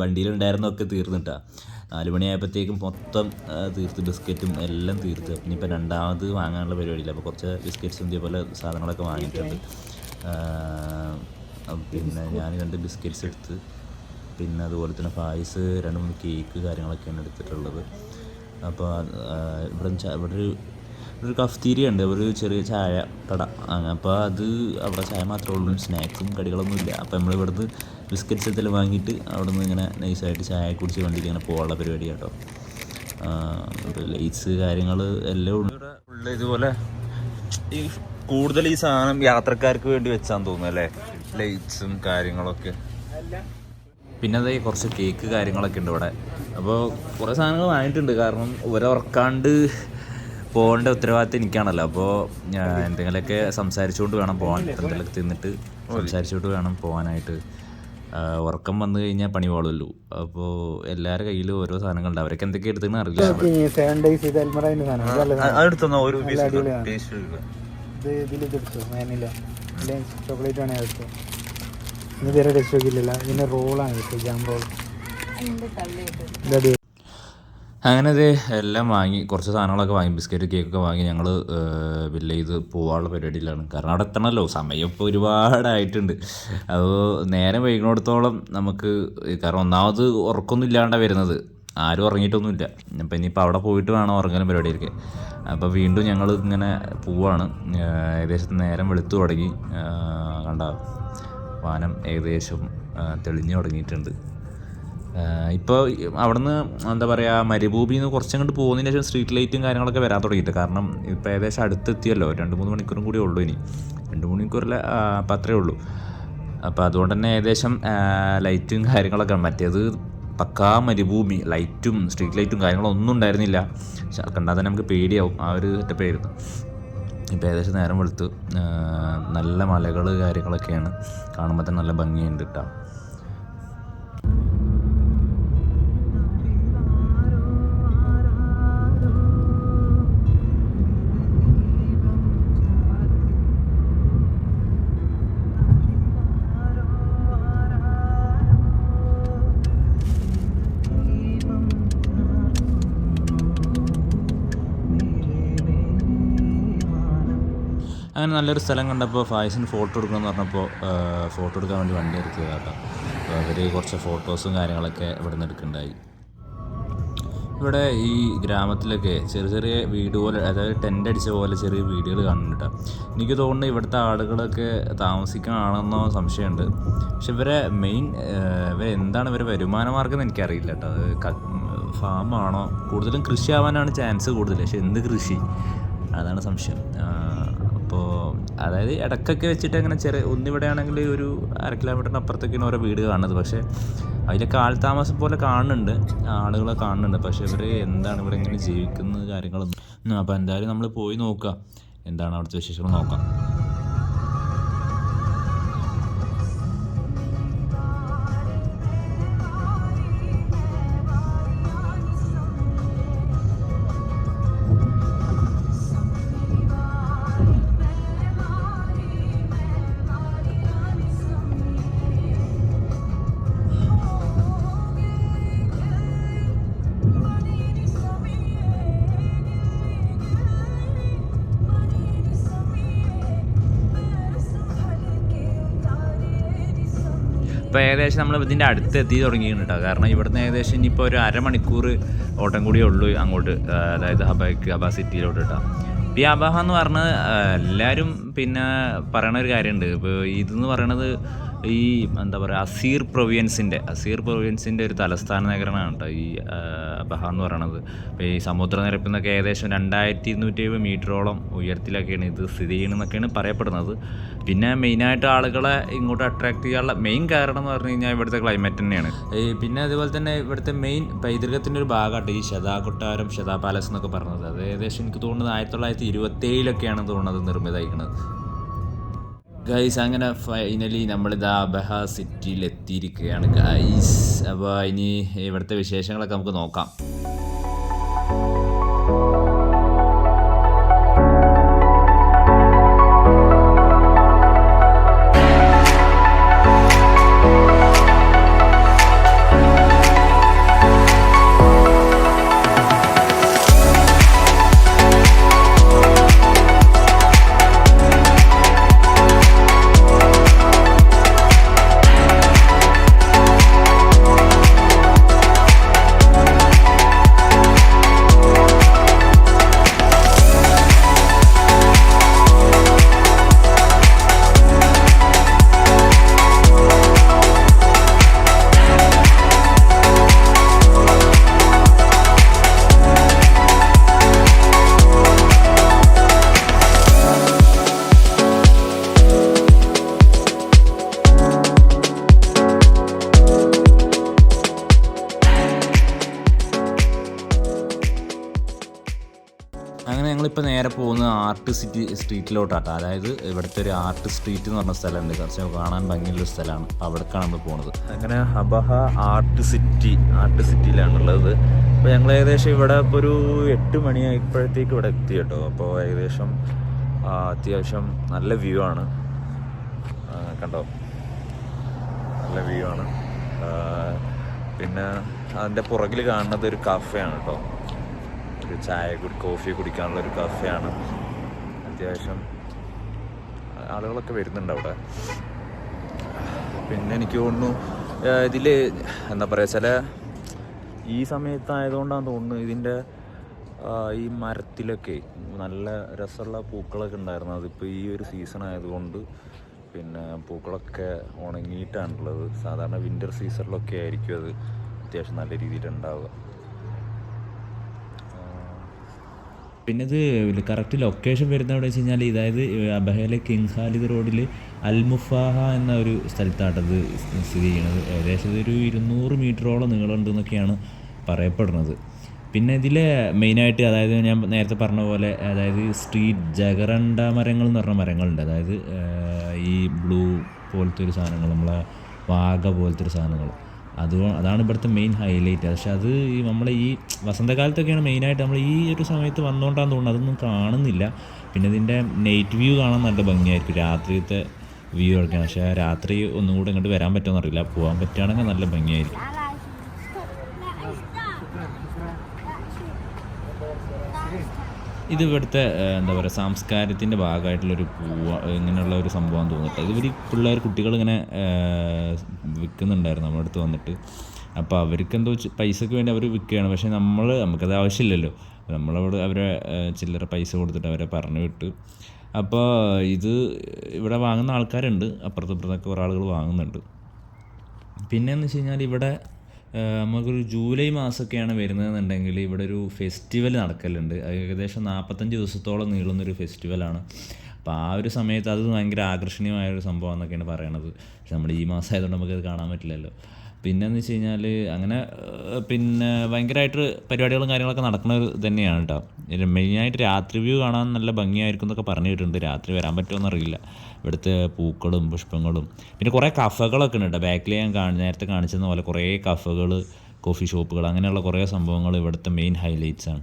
വണ്ടിയിലുണ്ടായിരുന്നൊക്കെ തീർന്നിട്ടാണ്. 4 മണിയായപ്പോഴത്തേക്കും മൊത്തം തീർത്ത്, ബിസ്ക്കറ്റും എല്ലാം തീർത്ത്. ഇനിയിപ്പോൾ രണ്ടാമത് വാങ്ങാനുള്ള പരിപാടിയില്ല. അപ്പോൾ കുറച്ച് ബിസ്ക്കറ്റ്സും ഇതേപോലെ സാധനങ്ങളൊക്കെ വാങ്ങിയിട്ടുണ്ട്. പിന്നെ ഞാൻ 2 ബിസ്ക്കറ്റ്സ് എടുത്ത്, പിന്നെ അതുപോലെ തന്നെ പായസ്, 2-3 കേക്ക് കാര്യങ്ങളൊക്കെയാണ് എടുത്തിട്ടുള്ളത്. അപ്പോൾ ഇവിടെ ഒരു കഫ്തീരിയ ഉണ്ട്, ഒരു ചെറിയ ചായ കട. അപ്പോൾ അത് അവിടെ ചായ മാത്രമേ ഉള്ളൂ, സ്നാക്സും കടികളൊന്നുമില്ല. അപ്പോൾ നമ്മൾ ഇവിടുന്ന് ബിസ്ക്കറ്റ്സ് എന്തെങ്കിലും വാങ്ങിയിട്ട് അവിടെ നിന്ന് ഇങ്ങനെ നൈസായിട്ട് ചായ കുടിച്ച് വണ്ടിയിൽ ഇങ്ങനെ പോകാനുള്ള പരിപാടി കേട്ടോ. ലൈറ്റ്സ് കാര്യങ്ങൾ എല്ലാം ഉള്ള ഇതുപോലെ ഈ കൂടുതൽ ഈ സാധനം യാത്രക്കാർക്ക് വേണ്ടി വെച്ചാന്ന് തോന്നുന്നു അല്ലേ, ലൈറ്റ്സും കാര്യങ്ങളൊക്കെ. പിന്നെ അതേ കുറച്ച് കേക്ക് കാര്യങ്ങളൊക്കെ ഉണ്ട് ഇവിടെ. അപ്പോൾ കുറേ സാധനങ്ങൾ വാങ്ങിയിട്ടുണ്ട്. കാരണം ഉറക്കാണ്ട് പോകേണ്ട ഉത്തരവാദിത്തം എനിക്കാണല്ലോ. അപ്പോൾ എന്തെങ്കിലുമൊക്കെ സംസാരിച്ചുകൊണ്ട് വേണം പോകാൻ. എന്തെങ്കിലുമൊക്കെ തിന്നിട്ട് സംസാരിച്ചുകൊണ്ട് വേണം പോകാനായിട്ട്. ഉറക്കം വന്നു കഴിഞ്ഞാൽ പണി പോളല്ലോ. അപ്പോൾ എല്ലാവരുടെ കയ്യിലും ഓരോ സാധനങ്ങളുണ്ട്. അവരൊക്കെ എന്തൊക്കെ എടുത്തെന്ന് അറിയില്ല. ചോക്ലേറ്റ് ആണ് എടുത്തത്. ഇന്ന് വേറെ ടേസ്റ്റ് നോക്കിയില്ല. ഇതിൻ്റെ റോളാണ് ജാം റോൾ. അങ്ങനെ അത് എല്ലാം വാങ്ങി, കുറച്ച് സാധനങ്ങളൊക്കെ വാങ്ങി, ബിസ്ക്കറ്റ് കേക്കൊക്കെ വാങ്ങി ഞങ്ങൾ ബില്ല് ചെയ്ത് പോകാനുള്ള പരിപാടിയിലാണ്. കാരണം അവിടെ എത്തണമല്ലോ, സമയം ഇപ്പോൾ ഒരുപാടായിട്ടുണ്ട്. അപ്പോൾ നേരം വൈകുന്നിടത്തോളം നമുക്ക്, കാരണം ഒന്നാമത് ഉറക്കമൊന്നും ഇല്ലാണ്ടാണ് വരുന്നത്, ആരും ഉറങ്ങിയിട്ടൊന്നുമില്ല. അപ്പം ഇനിയിപ്പോൾ അവിടെ പോയിട്ട് വേണം ഉറങ്ങാനും പരിപാടിയൊക്കെ. അപ്പോൾ വീണ്ടും ഞങ്ങൾ ഇങ്ങനെ പോവാണ്. ഏകദേശം നേരം വെളുത്തു തുടങ്ങി. കണ്ട വാനം ഏകദേശം തെളിഞ്ഞു തുടങ്ങിയിട്ടുണ്ട്. ഇപ്പോൾ അവിടുന്ന് എന്താ പറയുക, മരുഭൂമിയിൽ നിന്ന് കുറച്ചങ്ങോട്ട് പോകുന്നതിന് ശേഷം സ്ട്രീറ്റ് ലൈറ്റും കാര്യങ്ങളൊക്കെ വരാൻ തുടങ്ങിയിട്ട്. കാരണം ഇപ്പോൾ ഏകദേശം അടുത്തെത്തിയല്ലോ, 2-3 മണിക്കൂറും കൂടി ഉള്ളൂ ഇനി. 2 മണിക്കൂറിൽ അപ്പം അത്രയേ ഉള്ളൂ. അപ്പോൾ അതുകൊണ്ട് തന്നെ ഏകദേശം ലൈറ്റും കാര്യങ്ങളൊക്കെ, മറ്റേത് പക്കാ മരുഭൂമി, ലൈറ്റും സ്ട്രീറ്റ് ലൈറ്റും കാര്യങ്ങളൊന്നും ഉണ്ടായിരുന്നില്ല. കണ്ടാൽ തന്നെ നമുക്ക് പേടിയാവും, ആ ഒരു സെറ്റപ്പായിരുന്നു. ഇപ്പോൾ ഏകദേശം നേരം വെളുത്ത്, നല്ല മലകൾ കാര്യങ്ങളൊക്കെയാണ് കാണുമ്പോൾ തന്നെ നല്ല ഭംഗിയുണ്ട് കേട്ടോ. അങ്ങനെ നല്ലൊരു സ്ഥലം കണ്ടപ്പോൾ ഫായ്സിന് ഫോട്ടോ എടുക്കണമെന്ന് പറഞ്ഞപ്പോൾ ഫോട്ടോ എടുക്കാൻ വേണ്ടി വണ്ടി എടുത്തത് കേട്ടോ. അപ്പോൾ അവർ കുറച്ച് ഫോട്ടോസും കാര്യങ്ങളൊക്കെ ഇവിടെ നിന്ന് എടുക്കുന്നുണ്ടായി. ഇവിടെ ഈ ഗ്രാമത്തിലൊക്കെ ചെറിയ ചെറിയ വീട് പോലെ, അതായത് ടെൻ്റ് അടിച്ച പോലെ ചെറിയ വീടുകൾ കാണുന്നുണ്ട്. എനിക്ക് തോന്നുന്നു ഇവിടുത്തെ ആളുകളൊക്കെ താമസിക്കണമെന്നോ സംശയമുണ്ട്. പക്ഷെ ഇവരെ എന്താണ് ഇവരെ വരുമാന മാർഗ്ഗം എന്ന് എനിക്കറിയില്ല കേട്ടോ. ഫാമാണോ, കൂടുതലും കൃഷി ആവാനാണ് ചാൻസ് കൂടുതൽ. പക്ഷെ എന്ത് കൃഷി, അതാണ് സംശയം. അപ്പോൾ അതായത് ഇടയ്ക്കൊക്കെ വെച്ചിട്ട് അങ്ങനെ ഒന്നിവിടെ ആണെങ്കിൽ ഒരു 1/2 കിലോമീറ്ററിന് അപ്പുറത്തേക്കാണ് ഓരോ വീട് കാണുന്നത്. പക്ഷേ അതിലൊക്കെ ആൾതാമസം പോലെ കാണുന്നുണ്ട്, ആളുകളെ കാണുന്നുണ്ട്. പക്ഷേ ഇവർ എന്താണ് ഇവിടെ ഇങ്ങനെ ജീവിക്കുന്ന കാര്യങ്ങളൊന്നും. അപ്പോൾ എന്തായാലും നമ്മൾ പോയി നോക്കുക, എന്താണ് അവിടുത്തെ വിശേഷങ്ങൾ നോക്കാം. ഇപ്പോൾ ഏകദേശം നമ്മൾ ഇതിൻ്റെ അടുത്ത് എത്തി തുടങ്ങിയിട്ടുണ്ട് കേട്ടോ. കാരണം ഇവിടുന്ന് ഏകദേശം ഇനിയിപ്പോൾ ഒരു 1/2 മണിക്കൂർ ഓട്ടം കൂടിയേ ഉള്ളൂ അങ്ങോട്ട്, അതായത് അബ സിറ്റിയിലോട്ട് കേട്ടോ. ഈ അബഹ എന്ന് പറഞ്ഞത് എല്ലാവരും പിന്നെ പറയണ ഒരു കാര്യമുണ്ട്. ഇപ്പോൾ ഇതെന്ന് പറയണത് ഈ എന്താ പറയുക അസീർ പ്രൊവിയൻസിൻ്റെ ഒരു തലസ്ഥാന നഗരമാണ് കേട്ടോ ഈ അബഹ എന്ന് പറയണത്. ഇപ്പോൾ ഈ സമുദ്രനിരപ്പിൽ നിന്നൊക്കെ ഏകദേശം 2270 മീറ്ററോളം ഉയരത്തിലൊക്കെയാണ് ഇത് സ്ഥിതി ചെയ്യണമെന്നൊക്കെയാണ് പറയപ്പെടുന്നത്. പിന്നെ മെയിനായിട്ട് ആളുകളെ ഇങ്ങോട്ട് അട്രാക്ട് ചെയ്യാനുള്ള മെയിൻ കാരണം എന്ന് പറഞ്ഞു കഴിഞ്ഞാൽ ഇവിടുത്തെ ക്ലൈമറ്റ് തന്നെയാണ്. പിന്നെ അതുപോലെ തന്നെ ഇവിടുത്തെ മെയിൻ പൈതൃകത്തിൻ്റെ ഒരു ഭാഗമായിട്ട് ഈ ശതാ കൊട്ടാരം, ശതാ പാലസ് എന്നൊക്കെ പറഞ്ഞത്. അത് ഏകദേശം എനിക്ക് തോന്നുന്നത് 1927 തോന്നുന്നത് നിർമ്മിതമായിരിക്കുന്നത്. ഗൈസ്, അങ്ങനെ ഫൈനലി നമ്മളിതാ അബഹ സിറ്റിയിൽ എത്തിയിരിക്കുകയാണ് ഗൈസ്. അപ്പോൾ ഇനി ഇവിടുത്തെ വിശേഷങ്ങളൊക്കെ നമുക്ക് നോക്കാം. അങ്ങനെ ഞങ്ങളിപ്പോൾ നേരെ പോകുന്നത് ആർട്ട് സിറ്റി സ്ട്രീറ്റിലോട്ടാട്ടോ. അതായത് ഇവിടുത്തെ ഒരു ആർട്ട് സ്ട്രീറ്റ് എന്ന് പറഞ്ഞ സ്ഥലമുണ്ട്, കുറച്ച് കാണാൻ ഭംഗിയുള്ളൊരു സ്ഥലമാണ്. അപ്പോൾ അവിടേക്കാണ് നമ്മൾ പോകുന്നത്. അങ്ങനെ അബഹ ആർട്ട് സിറ്റിയിലാണുള്ളത്. അപ്പോൾ ഞങ്ങൾ ഏകദേശം ഇവിടെ ഇപ്പോൾ ഒരു 8 മണിയായപ്പോഴത്തേക്ക് ഇവിടെ എത്തി കേട്ടോ. അപ്പോൾ ഏകദേശം അത്യാവശ്യം നല്ല വ്യൂ ആണ്, കണ്ടോ, നല്ല വ്യൂ ആണ്. പിന്നെ അതിൻ്റെ പുറകിൽ കാണുന്നത് ഒരു കഫേയാണ് കേട്ടോ, ഒരു കോഫി കുടിക്കാനുള്ള ഒരു കഫേയാണ്. അത്യാവശ്യം ആളുകളൊക്കെ വരുന്നുണ്ട് അവിടെ. പിന്നെ എനിക്ക് തോന്നുന്നു ഇതിൽ എന്താ പറയുക, ചില ഈ സമയത്തായതുകൊണ്ടാണ് തോന്നുന്നു ഇതിൻ്റെ ഈ മരത്തിലൊക്കെ നല്ല രസമുള്ള പൂക്കളൊക്കെ ഉണ്ടായിരുന്നു. അതിപ്പോൾ ഈ ഒരു സീസൺ ആയതുകൊണ്ട് പിന്നെ പൂക്കളൊക്കെ ഉണങ്ങിയിട്ടാണുള്ളത്. സാധാരണ വിൻ്റർ സീസണിലൊക്കെ ആയിരിക്കും അത് അത്യാവശ്യം നല്ല രീതിയിലുണ്ടാവുക. പിന്നെ ഇത് കറക്റ്റ് ലൊക്കേഷൻ വരുന്നത് എവിടെ വെച്ച് കഴിഞ്ഞാൽ, അതായത് അബഹയിലെ കിങ് ഖാലിദ് റോഡിൽ അൽമുഫാഹ എന്ന ഒരു സ്ഥലത്താട്ടത് സ്ഥിതി ചെയ്യണത്. ഏകദേശം ഒരു 200 മീറ്ററോളം നീളമുണ്ടെന്നൊക്കെയാണ് പറയപ്പെടുന്നത്. പിന്നെ ഇതിൽ മെയിനായിട്ട് അതായത് ഞാൻ നേരത്തെ പറഞ്ഞ പോലെ അതായത് സ്ട്രീറ്റ് ജഗറണ്ട മരങ്ങൾ എന്ന് പറഞ്ഞ മരങ്ങളുണ്ട്. അതായത് ഈ ബ്ലൂ പോലത്തെ ഒരു സാധനങ്ങൾ, നമ്മളെ വാഗ പോലത്തെ ഒരു സാധനങ്ങൾ, അതാണ് ഇവിടുത്തെ മെയിൻ ഹൈലൈറ്റ്. പക്ഷെ അത് നമ്മളെ ഈ വസന്തകാലത്തൊക്കെയാണ് മെയിനായിട്ട് നമ്മൾ ഈ ഒരു സമയത്ത് വന്നുകൊണ്ടാണെന്ന് തോന്നുന്നത്, അതൊന്നും കാണുന്നില്ല. പിന്നെ ഇതിൻ്റെ നൈറ്റ് വ്യൂ കാണാൻ നല്ല ഭംഗിയായിരിക്കും, രാത്രിയത്തെ വ്യൂ എടുക്കാൻ. പക്ഷേ രാത്രി ഒന്നും കൂടെ ഇങ്ങോട്ട് വരാൻ പറ്റുമെന്ന് അറിയില്ല, പോകാൻ പറ്റുകയാണെങ്കിൽ നല്ല ഭംഗിയായിരിക്കും. ഇത് ഇവിടുത്തെ എന്താ പറയുക സംസ്കാരത്തിൻ്റെ ഭാഗമായിട്ടുള്ളൊരു ഇങ്ങനെയുള്ള ഒരു സംഭവം തോന്നിട്ട് ഇവർ കുട്ടികളിങ്ങനെ വിൽക്കുന്നുണ്ടായിരുന്നു നമ്മുടെ അടുത്ത് വന്നിട്ട്. അപ്പോൾ അവർക്കെന്തോ പൈസയ്ക്ക് വേണ്ടി അവർ വിൽക്കുകയാണ്. പക്ഷേ നമുക്കത് ആവശ്യമില്ലല്ലോ, നമ്മളവിടെ അവരെ ചില്ലറ പൈസ കൊടുത്തിട്ട് അവരെ പറഞ്ഞു വിട്ട്. അപ്പോൾ ഇത് ഇവിടെ വാങ്ങുന്ന ആൾക്കാരുണ്ട്, അപ്പുറത്തൊക്കെ കുറേ ആളുകൾ വാങ്ങുന്നുണ്ട്. പിന്നെയെന്ന് വെച്ച് കഴിഞ്ഞാൽ ഇവിടെ നമുക്കൊരു ജൂലൈ മാസമൊക്കെയാണ് വരുന്നതെന്നുണ്ടെങ്കിൽ ഇവിടെ ഒരു ഫെസ്റ്റിവൽ നടക്കലുണ്ട്. ഏകദേശം 45 ദിവസത്തോളം നീളുന്നൊരു ഫെസ്റ്റിവലാണ്. അപ്പോൾ ആ ഒരു സമയത്ത് അത് ഭയങ്കര ആകർഷണീയമായൊരു സംഭവമാണെന്നൊക്കെയാണ് പറയണത്. പക്ഷെ നമ്മൾ ഈ മാസം ആയതുകൊണ്ട് നമുക്കത് കാണാൻ പറ്റില്ലല്ലോ. പിന്നെയെന്ന് വെച്ച് കഴിഞ്ഞാൽ അങ്ങനെ പിന്നെ ഭയങ്കരമായിട്ട് പരിപാടികളും കാര്യങ്ങളൊക്കെ നടക്കുന്ന ഒരു തന്നെയാണ് കേട്ടോ. മെയിനായിട്ട് രാത്രി വ്യൂ കാണാൻ നല്ല ഭംഗിയായിരിക്കും എന്നൊക്കെ പറഞ്ഞു കേട്ടിട്ടുണ്ട്. രാത്രി വരാൻ പറ്റുമോ എന്നറിയില്ല. ഇവിടുത്തെ പൂക്കളും പുഷ്പങ്ങളും പിന്നെ കുറേ കഫകളൊക്കെ ഉണ്ട് കേട്ടോ. ബാക്കിൽ ഞാൻ നേരത്തെ കാണിച്ചെന്ന പോലെ കുറേ കഫകൾ, കോഫി ഷോപ്പുകൾ, അങ്ങനെയുള്ള കുറേ സംഭവങ്ങൾ ഇവിടുത്തെ മെയിൻ ഹൈലൈറ്റ്സാണ്.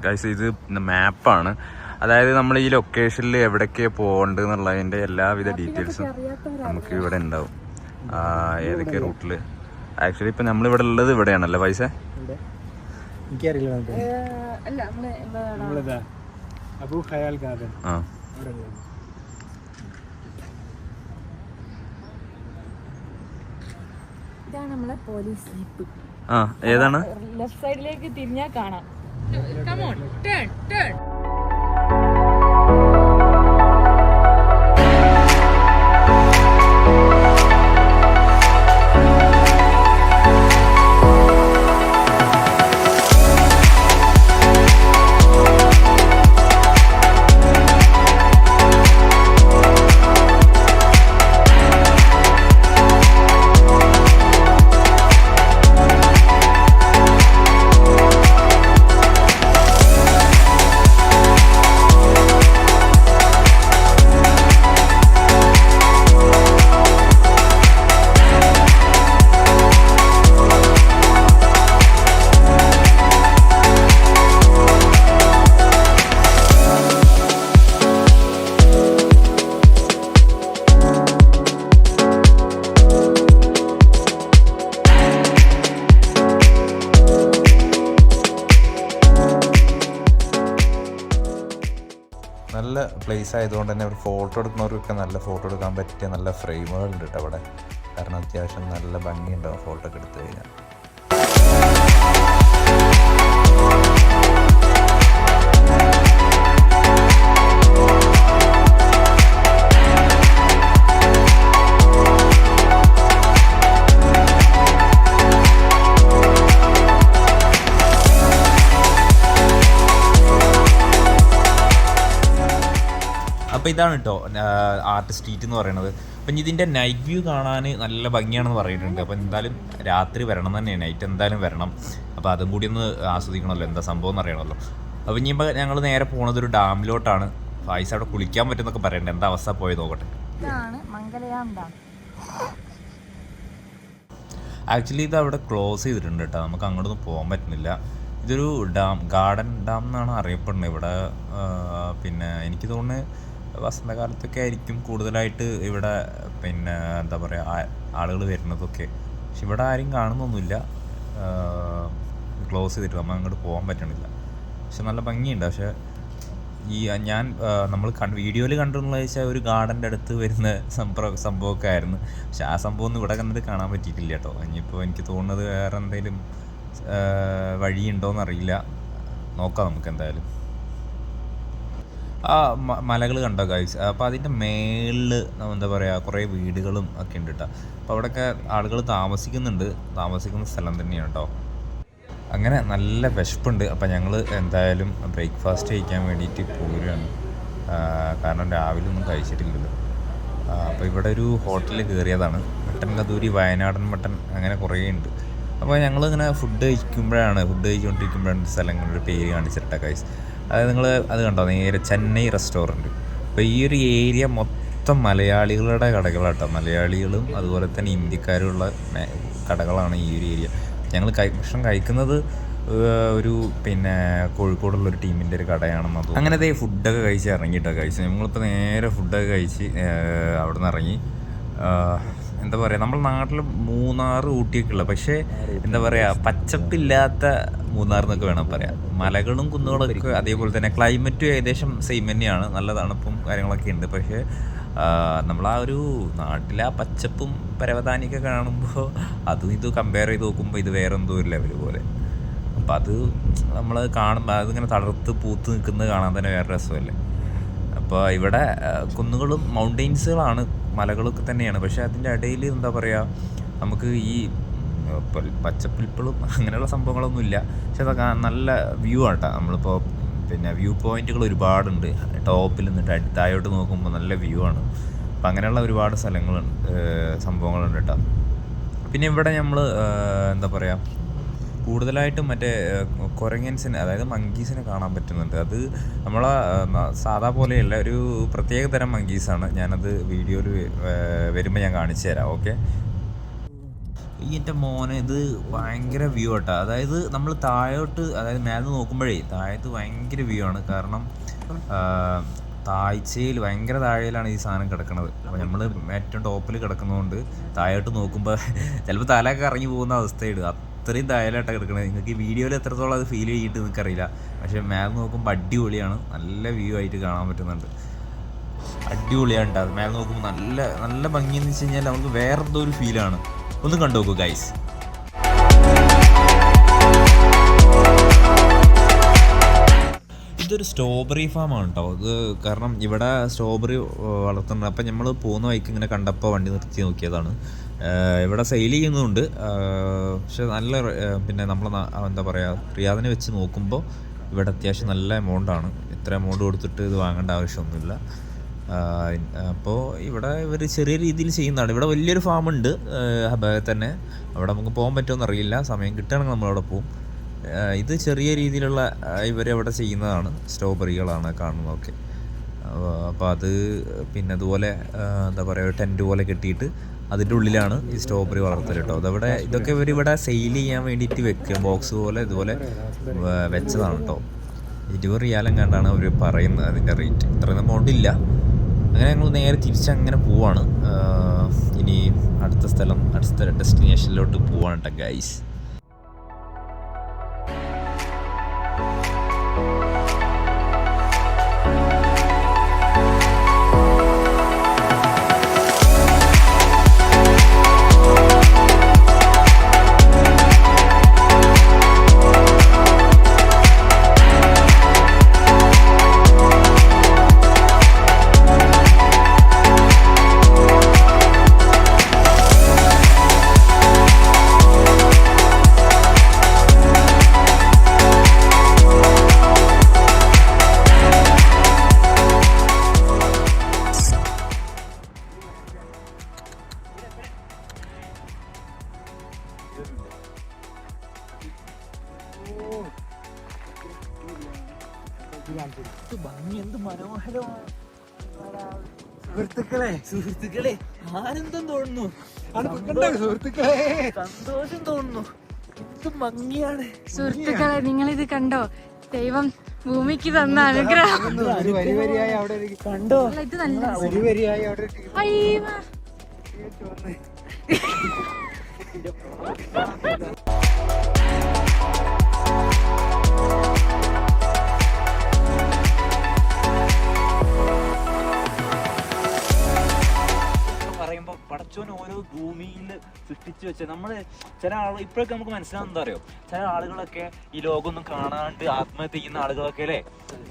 ഗൈസ്, ഇത് മാപ്പാണ്. അതായത് നമ്മൾ ഈ ലൊക്കേഷനിൽ എവിടേക്കാണ് പോകേണ്ടത് എന്നുള്ളതിൻ്റെ എല്ലാവിധ ഡീറ്റെയിൽസും നമുക്ക് ഇവിടെ ഉണ്ടാവും. ഏതൊക്കെ റൂട്ടിൽ. ആക്ച്വലി ഇപ്പം നമ്മളിവിടെ ഉള്ളത് ഇവിടെയാണല്ലോ പൈസ. ഏതാണ്? ലെഫ്റ്റ് സൈഡിലേക്ക് തിരിഞ്ഞാൽ കാണാം. Come on, turn. നല്ല പ്ലേസ് ആയതുകൊണ്ട് തന്നെ ഒരു ഫോട്ടോ എടുക്കുന്നവർക്കൊക്കെ നല്ല ഫോട്ടോ എടുക്കാൻ പറ്റിയ നല്ല ഫ്രെയിമുകളുണ്ട് കേട്ടോ അവിടെ. കാരണം അത്യാവശ്യം നല്ല ഭംഗിയുണ്ടാവും ഫോട്ടോ ഒക്കെ എടുത്തു കഴിഞ്ഞാൽ. അപ്പോൾ ഇതാണ് കേട്ടോ ആർട്ട് സ്ട്രീറ്റ് എന്ന് പറയുന്നത്. അപ്പം ഇതിൻ്റെ നൈറ്റ് വ്യൂ കാണാൻ നല്ല ഭംഗിയാണെന്ന് പറയുന്നുണ്ട്. അപ്പോൾ എന്തായാലും രാത്രി വരണം തന്നെ, നൈറ്റ് എന്തായാലും വരണം. അപ്പോൾ അതും കൂടി ഒന്ന് ആസ്വദിക്കണമല്ലോ, എന്താ സംഭവം എന്ന് അറിയണമല്ലോ. അപ്പോൾ ഇനിയിപ്പോൾ ഞങ്ങൾ നേരെ പോകുന്നത് ഒരു ഡാമിലോട്ടാണ്. ഫൈസ് അവിടെ കുളിക്കാൻ പറ്റുമെന്നൊക്കെ പറയണ്ടേ, എന്താ അവസ്ഥ പോയി നോക്കട്ടെ. ആക്ച്വലി ഇത് അവിടെ ക്ലോസ് ചെയ്തിട്ടുണ്ട് കേട്ടോ, നമുക്ക് അങ്ങോട്ടൊന്നും പോകാൻ പറ്റുന്നില്ല. ഇതൊരു ഗാർഡൻ ഡാം എന്നാണ് അറിയപ്പെടുന്നത് ഇവിടെ. പിന്നെ എനിക്ക് തോന്നുന്നത് വസന്തകാലത്തൊക്കെ ആയിരിക്കും കൂടുതലായിട്ട് ഇവിടെ പിന്നെ എന്താ പറയുക ആളുകൾ വരുന്നതൊക്കെ. പക്ഷെ ഇവിടെ ആരും കാണുന്നൊന്നുമില്ല, ക്ലോസ് ചെയ്തിട്ട് നമ്മൾ അങ്ങോട്ട് പോകാൻ പറ്റണില്ല. പക്ഷെ നല്ല ഭംഗിയുണ്ട്. പക്ഷെ ഈ നമ്മൾ വീഡിയോയിൽ കണ്ടെന്നുള്ള വെച്ചാൽ ഒരു ഗാർഡൻ്റെ അടുത്ത് വരുന്ന സംഭവമൊക്കെ ആയിരുന്നു. പക്ഷെ ആ സംഭവം ഒന്നും ഇവിടെ കണ്ടിട്ട് കാണാൻ പറ്റിയിട്ടില്ല കേട്ടോ. ഇനിയിപ്പോൾ എനിക്ക് തോന്നുന്നത് വേറെ എന്തെങ്കിലും വഴിയുണ്ടോയെന്നറിയില്ല, നോക്കാം നമുക്ക് എന്തായാലും. ആ മലകൾ കണ്ടോ ഗൈസ്? അപ്പോൾ അതിൻ്റെ മേളിൽ എന്താ പറയുക കുറേ വീടുകളും ഒക്കെ ഉണ്ട് കേട്ടോ. അപ്പോൾ അവിടെയൊക്കെ ആളുകൾ താമസിക്കുന്ന സ്ഥലം തന്നെയാണ് കേട്ടോ. അങ്ങനെ നല്ല വിശപ്പുണ്ട്. അപ്പോൾ ഞങ്ങൾ എന്തായാലും ബ്രേക്ക്ഫാസ്റ്റ് കഴിക്കാൻ വേണ്ടിയിട്ട് പോരുകയാണ്. കാരണം രാവിലെ ഒന്നും കഴിച്ചിട്ടില്ലല്ലോ. അപ്പോൾ ഇവിടെ ഒരു ഹോട്ടലിൽ കയറിയതാണ്. മട്ടൻ കദൂരി, വയനാടൻ മട്ടൻ, അങ്ങനെ കുറേ ഉണ്ട്. അപ്പോൾ ഞങ്ങളിങ്ങനെ ഫുഡ് കഴിച്ചുകൊണ്ടിരിക്കുമ്പോഴാണ് സ്ഥലങ്ങളുടെ പേര് കാണിച്ചിട്ടാ ഗൈസ്. അതായത് നിങ്ങൾ അത് കണ്ടോ, നേരെ ചെന്നൈ റെസ്റ്റോറൻറ്റ്. അപ്പോൾ ഈ ഒരു ഏരിയ മൊത്തം മലയാളികളുടെ കടകളാട്ടോ. മലയാളികളും അതുപോലെ തന്നെ ഇന്ത്യക്കാരുള്ള കടകളാണ് ഈ ഒരു ഏരിയ. ഞങ്ങൾ ഭക്ഷണം കഴിക്കുന്നത് ഒരു പിന്നെ കോഴിക്കോടുള്ളൊരു ടീമിൻ്റെ ഒരു കടയാണെന്ന് തോന്നുന്നു. അങ്ങനത്തെ ഫുഡൊക്കെ കഴിച്ച് ഇറങ്ങിയിട്ടോ കഴിച്ച്. നമ്മളിപ്പോൾ നേരെ ഫുഡൊക്കെ കഴിച്ച് അവിടെ നിന്ന് ഇറങ്ങി. എന്താ പറയുക, നമ്മൾ നാട്ടിൽ മൂന്നാർ ഊട്ടിയൊക്കെ ഉള്ള, പക്ഷേ എന്താ പറയുക പച്ചപ്പില്ലാത്ത മൂന്നാർ എന്നൊക്കെ വേണം പറയാം. മലകളും കുന്നുകളൊക്കെ അതേപോലെ തന്നെ ക്ലൈമറ്റും ഏകദേശം സെയിം തന്നെയാണ്. നല്ല തണുപ്പും കാര്യങ്ങളൊക്കെ ഉണ്ട്. പക്ഷേ നമ്മളാ ഒരു നാട്ടിലെ ആ പച്ചപ്പും പരവതാനിയൊക്കെ കാണുമ്പോൾ അതും ഇത് കമ്പയർ ചെയ്ത് നോക്കുമ്പോൾ ഇത് വേറെ എന്തോ ഒരു ലെവൽ പോലെ. അപ്പോൾ അത് നമ്മൾ കാണുമ്പോൾ അതിങ്ങനെ തളർത്ത് പൂത്ത് നിൽക്കുന്നത് കാണാൻ തന്നെ വേറെ രസമല്ലേ. അപ്പോൾ ഇവിടെ കുന്നുകളും മൗണ്ടെയിൻസുകളാണ്, മലകളൊക്കെ തന്നെയാണ്. പക്ഷേ അതിൻ്റെ ഇടയിൽ എന്താ പറയുക, നമുക്ക് ഈ പച്ചപ്പിൽപ്പളും അങ്ങനെയുള്ള സംഭവങ്ങളൊന്നുമില്ല. പക്ഷെ അതൊക്കെ നല്ല വ്യൂ ആണ് കേട്ടോ. നമ്മളിപ്പോൾ പിന്നെ വ്യൂ പോയിൻറ്റുകൾ ഒരുപാടുണ്ട്. ടോപ്പിൽ നിന്നിട്ട് താഴോട്ട് നോക്കുമ്പോൾ നല്ല വ്യൂ ആണ്. അപ്പം അങ്ങനെയുള്ള ഒരുപാട് സ്ഥലങ്ങളുണ്ട്, സംഭവങ്ങളുണ്ട് കേട്ടോ. പിന്നെ ഇവിടെ നമ്മൾ എന്താ പറയുക, കൂടുതലായിട്ടും മറ്റേ കുരങ്ങൻസിനെ, അതായത് മങ്കീസിനെ കാണാൻ പറ്റുന്നുണ്ട്. അത് നമ്മളെ സാധാ പോലെയല്ല, ഒരു പ്രത്യേക തരം മങ്കീസാണ്. ഞാനത് വീഡിയോയിൽ വരുമ്പോൾ ഞാൻ കാണിച്ചു തരാം. ഓക്കെ. ഈ എൻ്റെ മോനെ ഇത് ഭയങ്കര വ്യൂ ആട്ടോ. അതായത് നമ്മൾ താഴോട്ട്, അതായത് മേലെ നോക്കുമ്പോഴേ താഴത്ത് ഭയങ്കര വ്യൂ ആണ്. കാരണം താഴ്ചയിൽ ഭയങ്കര താഴെയിലാണ് ഈ സാധനം കിടക്കുന്നത്. അപ്പോൾ നമ്മൾ ഏറ്റവും ടോപ്പിൽ കിടക്കുന്നതുകൊണ്ട് താഴോട്ട് നോക്കുമ്പോൾ ചിലപ്പോൾ തലയൊക്കെ ഇറങ്ങി പോകുന്ന അവസ്ഥയുണ്ട്. അത്രയും താഴെയായിട്ടാണ് കിടക്കുന്നത്. നിങ്ങൾക്ക് ഈ വീഡിയോയിൽ എത്രത്തോളം അത് ഫീൽ ചെയ്തിട്ട് നിങ്ങൾക്കറിയില്ല. പക്ഷേ മേലെ നോക്കുമ്പോൾ അടിപൊളിയാണ്, നല്ല വ്യൂ ആയിട്ട് കാണാൻ പറ്റുന്നുണ്ട്. അടിപൊളിയാണ് കേട്ടോ. അത് മേലെ നോക്കുമ്പോൾ നല്ല നല്ല ഭംഗിയെന്ന് വെച്ച് കഴിഞ്ഞാൽ നമുക്ക് വേറെ എന്തോ ഒരു ഫീലാണ്. ഒന്ന് കണ്ടു നോക്കൂ ഗൈസ്. ഇതൊരു സ്ട്രോബെറി ഫാമാണ് കേട്ടോ. ഇത് കാരണം ഇവിടെ സ്ട്രോബെറി വളർത്തുന്നുണ്ട്. അപ്പം നമ്മൾ പോകുന്ന വഴിക്ക് ഇങ്ങനെ കണ്ടപ്പോൾ വണ്ടി നിർത്തി നോക്കിയതാണ്. ഇവിടെ സെയിൽ ചെയ്യുന്നുണ്ട്. പക്ഷെ നല്ല പിന്നെ നമ്മൾ എന്താ പറയുക, റിയാദിനെ വെച്ച് നോക്കുമ്പോൾ ഇവിടെ അത്യാവശ്യം നല്ല എമൗണ്ടാണ്. ഇത്ര എമൗണ്ട് കൊടുത്തിട്ട് ഇത് വാങ്ങേണ്ട ആവശ്യമൊന്നുമില്ല. അപ്പോൾ ഇവിടെ ഇവർ ചെറിയ രീതിയിൽ ചെയ്യുന്നതാണ്. ഇവിടെ വലിയൊരു ഫാമുണ്ട് ഹബായിൽ തന്നെ. അവിടെ നമുക്ക് പോകാൻ പറ്റുമെന്ന് അറിയില്ല. സമയം കിട്ടുകയാണെങ്കിൽ നമ്മളവിടെ പോകും. ഇത് ചെറിയ രീതിയിലുള്ള ഇവരവിടെ ചെയ്യുന്നതാണ്. സ്ട്രോബെറികളാണ് കാണുന്നതൊക്കെ. അപ്പോൾ അത് പിന്നെ അതുപോലെ എന്താ പറയുക, ഒരു ടെൻറ്റ് പോലെ കെട്ടിയിട്ട് അതിൻ്റെ ഉള്ളിലാണ് ഈ സ്ട്രോബെറി വളർത്തൽ കേട്ടോ. അതവിടെ ഇതൊക്കെ ഇവരിവിടെ സെയിൽ ചെയ്യാൻ വേണ്ടിയിട്ട് വെക്കുക, ബോക്സ് പോലെ ഇതുപോലെ വെച്ചതാണ് കേട്ടോ. 20 റിയാലും കണ്ടാണ് അവർ പറയുന്നത് അതിൻ്റെ റേറ്റ്. ഇത്രയും എമൗണ്ട് ഇല്ല. അങ്ങനെ ഞങ്ങൾ നേരെ തിരിച്ചങ്ങനെ പോവാണ്. ഇനി അടുത്ത ഡെസ്റ്റിനേഷനിലോട്ട് പോവാണ് കേട്ടോ ഗൈസ്. എന്ത് മനോഹരമാണ് സുഹൃത്തുക്കളെ, ആനന്ദം തോന്നുന്നു, സന്തോഷം തോന്നുന്നു. എന്ത് ഭംഗിയാണ് സുഹൃത്തുക്കളെ, നിങ്ങളിത് കണ്ടോ? ദൈവം ഭൂമിക്ക് തന്ന അനുഗ്രഹം കണ്ടോ? ഇത് നല്ല പറയുമ്പോ പടച്ചോൻ ഓരോ ഭൂമിയിൽ സൃഷ്ടിച്ചു വെച്ച നമ്മള് ചില ആളുകൾ ഇപ്പോഴൊക്കെ നമുക്ക് മനസ്സിലാവുന്ന എന്താ അറിയോ, ചില ആളുകളൊക്കെ ഈ ലോകമൊന്നും കാണാണ്ട് ആത്മഹത്യ ചെയ്യുന്ന ആളുകളൊക്കെ അല്ലേ.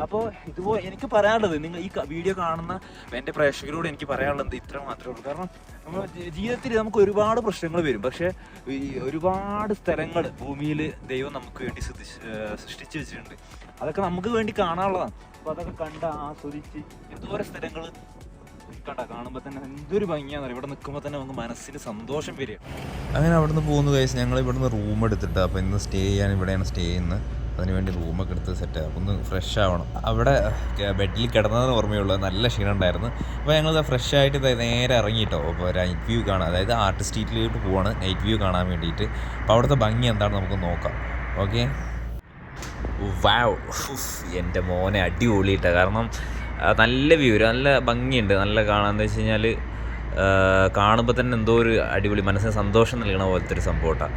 അപ്പോൾ ഇതുപോലെ എനിക്ക് പറയാനുള്ളത്, നിങ്ങൾ ഈ വീഡിയോ കാണുന്ന എൻ്റെ പ്രേക്ഷകരോട് എനിക്ക് പറയാനുള്ളത് ഇത്ര മാത്രമേ ഉള്ളൂ. കാരണം നമ്മൾ ജീവിതത്തിൽ നമുക്ക് ഒരുപാട് പ്രശ്നങ്ങൾ വരും, പക്ഷെ ഈ ഒരുപാട് സ്ഥലങ്ങൾ ഭൂമിയിൽ ദൈവം നമുക്ക് വേണ്ടി സൃഷ്ടിച്ചു വെച്ചിട്ടുണ്ട്. അതൊക്കെ നമുക്ക് വേണ്ടി കാണാനുള്ളതാണ്. അപ്പോൾ അതൊക്കെ കണ്ട് ആസ്വദിച്ച് എന്തോരം സ്ഥലങ്ങൾ കാണുമ്പോൾ തന്നെ എന്തൊരു ഭംഗിയാണെന്ന് അറിയാം. ഇവിടെ നിൽക്കുമ്പോൾ തന്നെ നമുക്ക് മനസ്സിന് സന്തോഷം വരിക. അങ്ങനെ അവിടെ നിന്ന് പോകുന്ന കഴിച്ച് ഞങ്ങൾ ഇവിടുന്ന് റൂം എടുത്തിട്ട്, അപ്പോൾ ഇന്ന് സ്റ്റേ ചെയ്യാൻ ഇവിടെയാണ് സ്റ്റേ ചെയ്യുന്നത്. അതിനുവേണ്ടി റൂമൊക്കെ എടുത്ത് സെറ്റ് ആകും, ഒന്ന് ഫ്രഷ് ആവണം. അവിടെ ബെഡിൽ കിടന്നതെന്ന് ഓർമ്മയുള്ളൂ, നല്ല ക്ഷീണം ഉണ്ടായിരുന്നു. അപ്പോൾ ഞങ്ങൾ ഫ്രഷ് ആയിട്ട് നേരെ ഇറങ്ങിയിട്ടോ. അപ്പോൾ നൈറ്റ് വ്യൂ കാണാം, അതായത് ആർട്ട് സ്ട്രീറ്റിലോട്ട് പോവാണ് നൈറ്റ് വ്യൂ കാണാൻ വേണ്ടിയിട്ട്. അപ്പോൾ അവിടുത്തെ ഭംഗി എന്താണ് നമുക്ക് നോക്കാം. ഓക്കെ. വാവ്, എൻ്റെ മോനെ അടിപൊളിയിട്ടാണ്. കാരണം നല്ല വ്യൂ, നല്ല ഭംഗിയുണ്ട്, നല്ല കാണാമെന്ന് വെച്ച് കഴിഞ്ഞാൽ കാണുമ്പോൾ തന്നെ എന്തോ ഒരു അടിപൊളി, മനസ്സിന് സന്തോഷം നൽകണ പോലത്തെ ഒരു സംഭവമാണ്.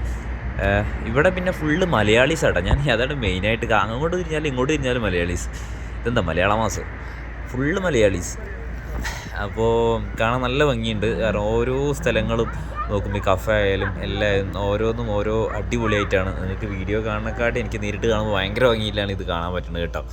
ഇവിടെ പിന്നെ ഫുള്ള് മലയാളീസാട്ടോ. ഞാൻ അതാണ് മെയിനായിട്ട്, അങ്ങോട്ട് തിരിഞ്ഞാലും ഇങ്ങോട്ട് തിരിഞ്ഞാലും മലയാളീസ്. ഇതെന്താ മലയാള മാസം, ഫുള്ള് മലയാളീസ്. അപ്പോൾ കാണാൻ നല്ല ഭംഗിയുണ്ട്. കാരണം ഓരോ സ്ഥലങ്ങളും നോക്കുമ്പോൾ കഫേ ആയാലും എല്ലാം ഓരോന്നും ഓരോ അടിപൊളിയായിട്ടാണ്. നിങ്ങൾക്ക് വീഡിയോ കാണുന്നതിനെക്കാട്ടി എനിക്ക് നേരിട്ട് കാണുമ്പോൾ ഭയങ്കര ഭംഗിയിലാണ് ഇത് കാണാൻ പറ്റുന്നത് കേട്ടോ.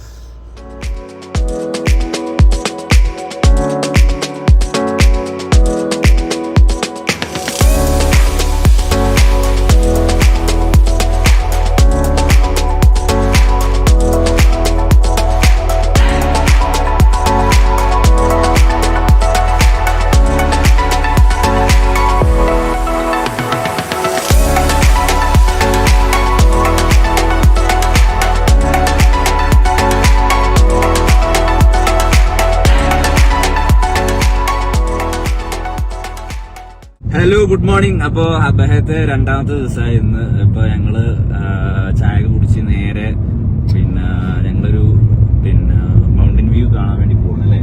Hello, good morning. അപ്പോൾ അബഹത്തെ രണ്ടാമത്തെ ദിവസമായി ഇന്ന്. ഇപ്പോൾ ഞങ്ങള് ചായ കുടിച്ച് നേരെ ഞങ്ങളൊരു മൗണ്ടൻ വ്യൂ കാണാൻ വേണ്ടി പോകുന്നല്ലേ.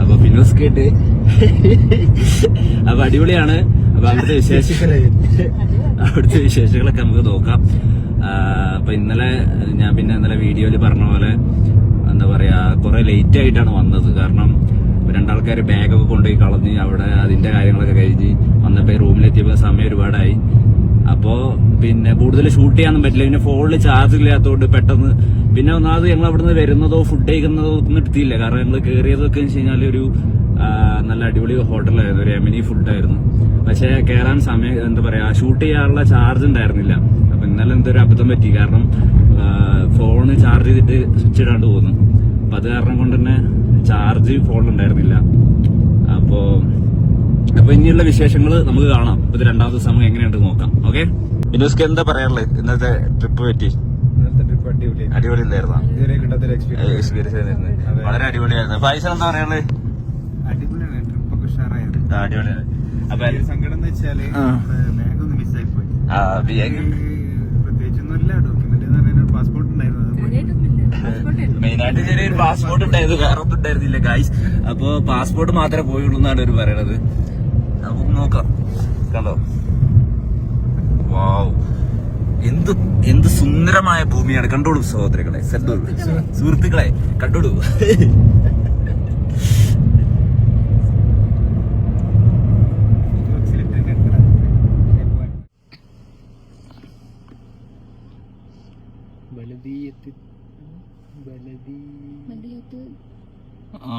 അപ്പൊ ഫിനോസ് കേട്ട് അപ്പൊ അടിപൊളിയാണ്. അപ്പൊ അവിടുത്തെ വിശേഷങ്ങളൊക്കെ നമുക്ക് നോക്കാം. അപ്പൊ ഇന്നലെ ഇന്നലെ വീഡിയോയിൽ പറഞ്ഞ പോലെ എന്താ പറയാ, കുറെ ലേറ്റ് ആയിട്ടാണ് വന്നത്. കാരണം രണ്ടാൾക്കാർ ബാഗൊക്കെ കൊണ്ടുപോയി കളഞ്ഞ് അവിടെ അതിന്റെ കാര്യങ്ങളൊക്കെ കഴിഞ്ഞ് വന്നപ്പോൾ റൂമിലെത്തിയപ്പോൾ സമയം ഒരുപാടായി. അപ്പോൾ കൂടുതൽ ഷൂട്ട് ചെയ്യാനൊന്നും പറ്റില്ല. പിന്നെ ഫോണിൽ ചാർജ് ഇല്ലാത്തതുകൊണ്ട് പെട്ടെന്ന് ഒന്നാമത് ഞങ്ങൾ അവിടുന്ന് വരുന്നതോ ഫുഡ് കഴിക്കുന്നതോ ഒന്നും എടുത്തില്ല. കാരണം ഞങ്ങൾ കയറിയതൊക്കെ എന്ന് വെച്ച് കഴിഞ്ഞാൽ ഒരു നല്ല അടിപൊളി ഹോട്ടലായിരുന്നു, ഒരു എമിനി ഫുഡായിരുന്നു. പക്ഷെ കയറാൻ സമയം എന്താ പറയാ, ഷൂട്ട് ചെയ്യാനുള്ള ചാർജ് ഉണ്ടായിരുന്നില്ല. അപ്പൊ ഇന്നലെ എന്തൊരു അബദ്ധം പറ്റി. കാരണം ഫോണ് ചാർജ് ചെയ്തിട്ട് സ്വിച്ച് ഇടാണ്ട് പോന്നു. അപ്പൊ അത് കാരണം കൊണ്ട് തന്നെ ചാർജ് ഫോണിലുണ്ടായിരുന്നില്ല. അപ്പൊ ഇനിയുള്ള വിശേഷങ്ങൾ നമുക്ക് കാണാം. ഇത് രണ്ടാമത്തെ സമയം എങ്ങനെയുണ്ട് നോക്കാം. ഓക്കെ, വിനോസ്ക്ക് എന്താ പറയാനുള്ളത് ഇന്നത്തെ ട്രിപ്പ് പറ്റി? അടിപൊളിയില്ലായിരുന്നോ? എക്സ്പീരിയൻസ് ആയിരുന്നു, വളരെ അടിപൊളിയായിരുന്നു. ഫൈസൽ എന്താ പറയാനുള്ളത്? അടിപൊളിയാണ്. അപ്പൊ സങ്കടം എന്ന് വെച്ചാല് ബാഗ് ഒന്ന് മിസ്സായി പോയി. പ്രത്യേകിച്ചൊന്നുമില്ല, ഡോക്യുമെന്റ് പാസ്പോർട്ട് ഉണ്ടായിരുന്നു. മെയിനായിട്ട് ചെറിയൊരു പാസ്പോർട്ട് ഉണ്ടായിരുന്നു, വേറെ ഒന്നും ഉണ്ടായിരുന്നില്ല ഗായ്സ്. അപ്പൊ പാസ്പോർട്ട് മാത്രമേ പോയുള്ളൂ എന്നാണ് അവർ പറയണത്. നമുക്ക് നോക്കാം. കണ്ടോ, വാവ്, എന്ത് സുന്ദരമായ ഭൂമിയാണ്. കണ്ടോളൂ സഹോദരങ്ങളെ, സുഹൃത്തുക്കളെ, കണ്ടോളൂ.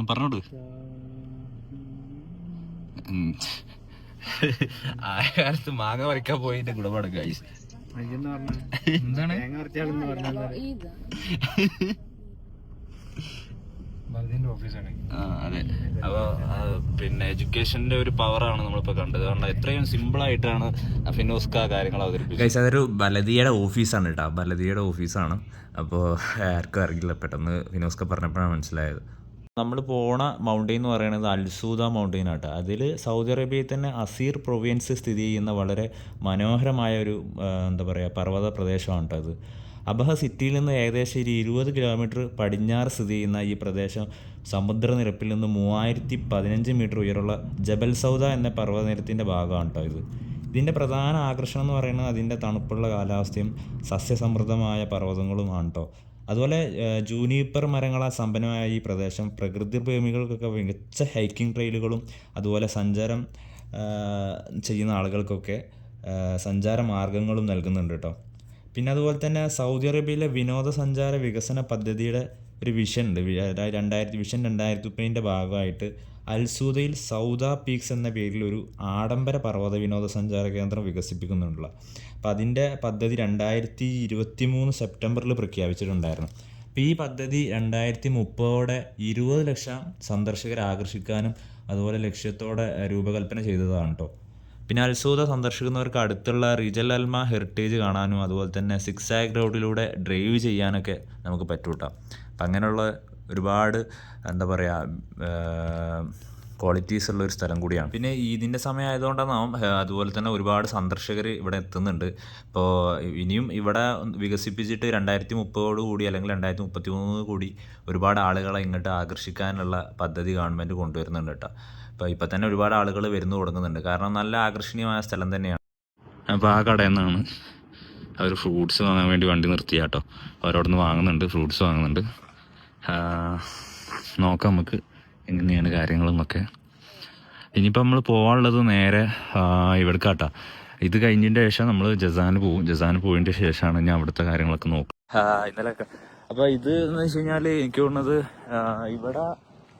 പറഞ്ഞോട്. ആ കാലത്ത് മാങ്ങ പറിക്കാൻ പോയതിന്റെ ഗുണമാണ് ഗൈസ്. എന്താണ് അതെ. അപ്പൊ എഡ്യൂക്കേഷന്റെ ഒരു പവറാണ് നമ്മളിപ്പോ കണ്ടത്. കാരണം എത്രയും സിമ്പിൾ ആയിട്ടാണ് ഫിനോസ്ക കാര്യങ്ങൾ അവതരിപ്പിച്ചത്. അതൊരു ബലദിയുടെ ഓഫീസാണ് കേട്ടോ, ബലദിയുടെ ഓഫീസാണ്. അപ്പോൾ ആർക്കും അറിയില്ല, പെട്ടെന്ന് ഫിനോസ്ക പറഞ്ഞപ്പോഴാണ് മനസ്സിലായത്. നമ്മൾ പോണ മൗണ്ടെയിൻ എന്ന് പറയുന്നത് അൽസൂദ മൗണ്ടെയിൻ ആട്ടോ. അതിൽ സൗദി അറേബ്യയിൽ തന്നെ അസീർ പ്രൊവിൻസ് സ്ഥിതി ചെയ്യുന്ന വളരെ മനോഹരമായ ഒരു എന്താ പറയുക പർവ്വത പ്രദേശമാണ് കേട്ടോ അത്. അബഹ സിറ്റിയിൽ നിന്ന് ഏകദേശം 20 കിലോമീറ്റർ പടിഞ്ഞാറ് സ്ഥിതി ചെയ്യുന്ന ഈ പ്രദേശം സമുദ്രനിരപ്പിൽ നിന്ന് 3015 മീറ്റർ ഉയരമുള്ള ജബൽ സൗദ എന്ന പർവ്വതനിരത്തിൻ്റെ ഭാഗമാണ് കേട്ടോ ഇത്. ഇതിൻ്റെ പ്രധാന ആകർഷണം എന്ന് പറയുന്നത് അതിൻ്റെ തണുപ്പുള്ള കാലാവസ്ഥയും സസ്യസമൃദ്ധമായ പർവ്വതങ്ങളുമാണ് കേട്ടോ. അതുപോലെ ജൂനിപ്പർ മരങ്ങളാൽ സമ്പന്നമായ ഈ പ്രദേശം പ്രകൃതി പ്രേമികൾക്കൊക്കെ മികച്ച ഹൈക്കിംഗ് ട്രെയിലുകളും അതുപോലെ സഞ്ചാരം ചെയ്യുന്ന ആളുകൾക്കൊക്കെ സഞ്ചാര മാർഗങ്ങളും നൽകുന്നുണ്ട് കേട്ടോ. പിന്നെ അതുപോലെ തന്നെ സൗദി അറേബ്യയിലെ വിനോദസഞ്ചാര വികസന പദ്ധതിയുടെ ഒരു വിഷൻ ഉണ്ട്. വിഷൻ 2030 ഭാഗമായിട്ട് അൽസൂദയിൽ സൗദ പീക്സ് എന്ന പേരിൽ ഒരു ആഡംബര പർവ്വത വിനോദസഞ്ചാര കേന്ദ്രം വികസിപ്പിക്കുന്നുണ്ടല്ലോ. അപ്പോൾ അതിൻ്റെ പദ്ധതി 2023 സെപ്റ്റംബറിൽ പ്രഖ്യാപിച്ചിട്ടുണ്ടായിരുന്നു. അപ്പോൾ ഈ പദ്ധതി 2030 20 ലക്ഷം സന്ദർശകരെ ആകർഷിക്കാനും അതുപോലെ ലക്ഷ്യത്തോടെ രൂപകൽപ്പന ചെയ്തതാണ് കേട്ടോ. പിന്നെ അൽസൂദ സന്ദർശിക്കുന്നവർക്ക് അടുത്തുള്ള റിജൽ അൽമ ഹെറിറ്റേജ് കാണാനും അതുപോലെ തന്നെ സിക്സാഗ് റോഡിലൂടെ ഡ്രൈവ് ചെയ്യാനൊക്കെ നമുക്ക് പറ്റും കേട്ടോ. അപ്പം അങ്ങനെയുള്ള ഒരുപാട് എന്താ പറയുക ക്വാളിറ്റീസ് ഉള്ള ഒരു സ്ഥലം കൂടിയാണ്. പിന്നെ ഈദിൻ്റെ സമയം ആയതുകൊണ്ടാണ് അതുപോലെ തന്നെ ഒരുപാട് സന്ദർശകർ ഇവിടെ എത്തുന്നുണ്ട്. ഇപ്പോൾ ഇനിയും ഇവിടെ വികസിപ്പിച്ചിട്ട് 2030 കൂടി അല്ലെങ്കിൽ 2033 കൂടി ഒരുപാട് ആളുകളെ ഇങ്ങോട്ട് ആകർഷിക്കാനുള്ള പദ്ധതി ഗവൺമെൻറ് കൊണ്ടുവരുന്നുണ്ട് കേട്ടോ. അപ്പോൾ ഇപ്പം തന്നെ ഒരുപാട് ആളുകൾ വരുന്നു തുടങ്ങുന്നുണ്ട്. കാരണം നല്ല ആകർഷണീയമായ സ്ഥലം തന്നെയാണ്. അപ്പോൾ ആ കടയിൽ നിന്നാണ് അവർ ഫ്രൂട്ട്സ് വാങ്ങാൻ വേണ്ടി വണ്ടി നിർത്തിയ കേട്ടോ. അവരവിടെ നിന്ന് വാങ്ങുന്നുണ്ട്, ഫ്രൂട്ട്സ് വാങ്ങുന്നുണ്ട്. നോക്കാം നമുക്ക് എങ്ങനെയാണ് കാര്യങ്ങളെന്നൊക്കെ. ഇനിയിപ്പോൾ നമ്മൾ പോകാനുള്ളത് നേരെ ഇവിടേക്കാട്ടാ. ഇത് കഴിഞ്ഞതിൻ്റെ ശേഷം നമ്മൾ ജസാന് പോകും. ജസാന് പോയതിൻ്റെ ശേഷമാണ് ഞാൻ അവിടുത്തെ കാര്യങ്ങളൊക്കെ നോക്കുക. ഇന്നലെയൊക്കെ അപ്പോൾ ഇത് എന്ന് വെച്ച് കഴിഞ്ഞാൽ എനിക്ക് തോന്നുന്നത് ഇവിടെ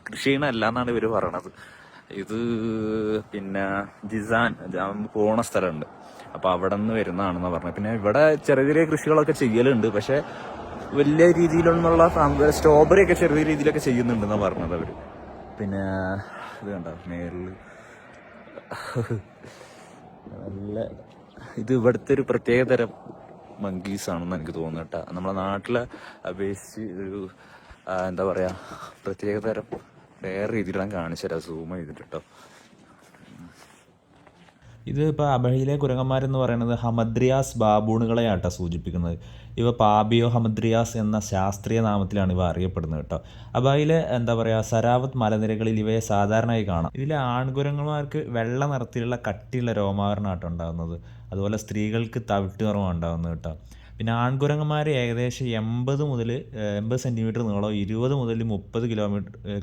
കൃഷി ചെയ്യണമല്ല എന്നാണ് ഇവർ പറയണത്. ഇത് പിന്നെ ജിസാൻ പോണ സ്ഥലമുണ്ട്, അപ്പോൾ അവിടെ നിന്ന് വരുന്നതാണെന്ന് പറഞ്ഞത്. പിന്നെ ഇവിടെ ചെറിയ ചെറിയ കൃഷികളൊക്കെ ചെയ്യലുണ്ട്, പക്ഷെ വലിയ രീതിയിലൊന്നുള്ള സ്ട്രോബെറി ഒക്കെ ചെറിയ രീതിയിലൊക്കെ ചെയ്യുന്നുണ്ടെന്നാണ് പറഞ്ഞത് അവർ. പിന്നെ ഇത് കണ്ടോ മേളിൽ നല്ല ഇത് ഇവിടുത്തെ ഒരു പ്രത്യേകതരം മങ്കീസ് ആണെന്ന് എനിക്ക് തോന്നുന്നു കേട്ടോ. നമ്മളെ നാട്ടിലെ അപേക്ഷിച്ച് ഒരു എന്താ പറയുക പ്രത്യേകതരം വേറെ രീതിയിലാണ് കാണിച്ചു തരാം സൂം ചെയ്തിട്ട് കേട്ടോ. ഇത് ഇപ്പോൾ അബഹയിലെ കുരങ്ങന്മാരെന്ന് പറയുന്നത് ഹമദ്രിയാസ് ബാബൂണുകളെയാട്ടോ സൂചിപ്പിക്കുന്നത്. ഇവ പാബിയോ ഹമദ്രിയാസ് എന്ന ശാസ്ത്രീയ നാമത്തിലാണ് ഇവ അറിയപ്പെടുന്നത് കേട്ടോ. അബഹയിലെ എന്താ പറയുക സരാവത്ത് മലനിരകളിൽ ഇവയെ സാധാരണയായി കാണാം. ഇതിലെ ആൺകുരങ്ങന്മാർക്ക് വെള്ള നിറത്തിലുള്ള കട്ടിയുള്ള രോമാവരണമാട്ടോ ഉണ്ടാകുന്നത്. അതുപോലെ സ്ത്രീകൾക്ക് തവിട്ട് നിറമാണ് ഉണ്ടാകുന്നത് കേട്ടോ. പിന്നെ ആൺകുരങ്ങന്മാർ ഏകദേശം 80 സെൻറ്റിമീറ്റർ നീളവും 20 മുതൽ 30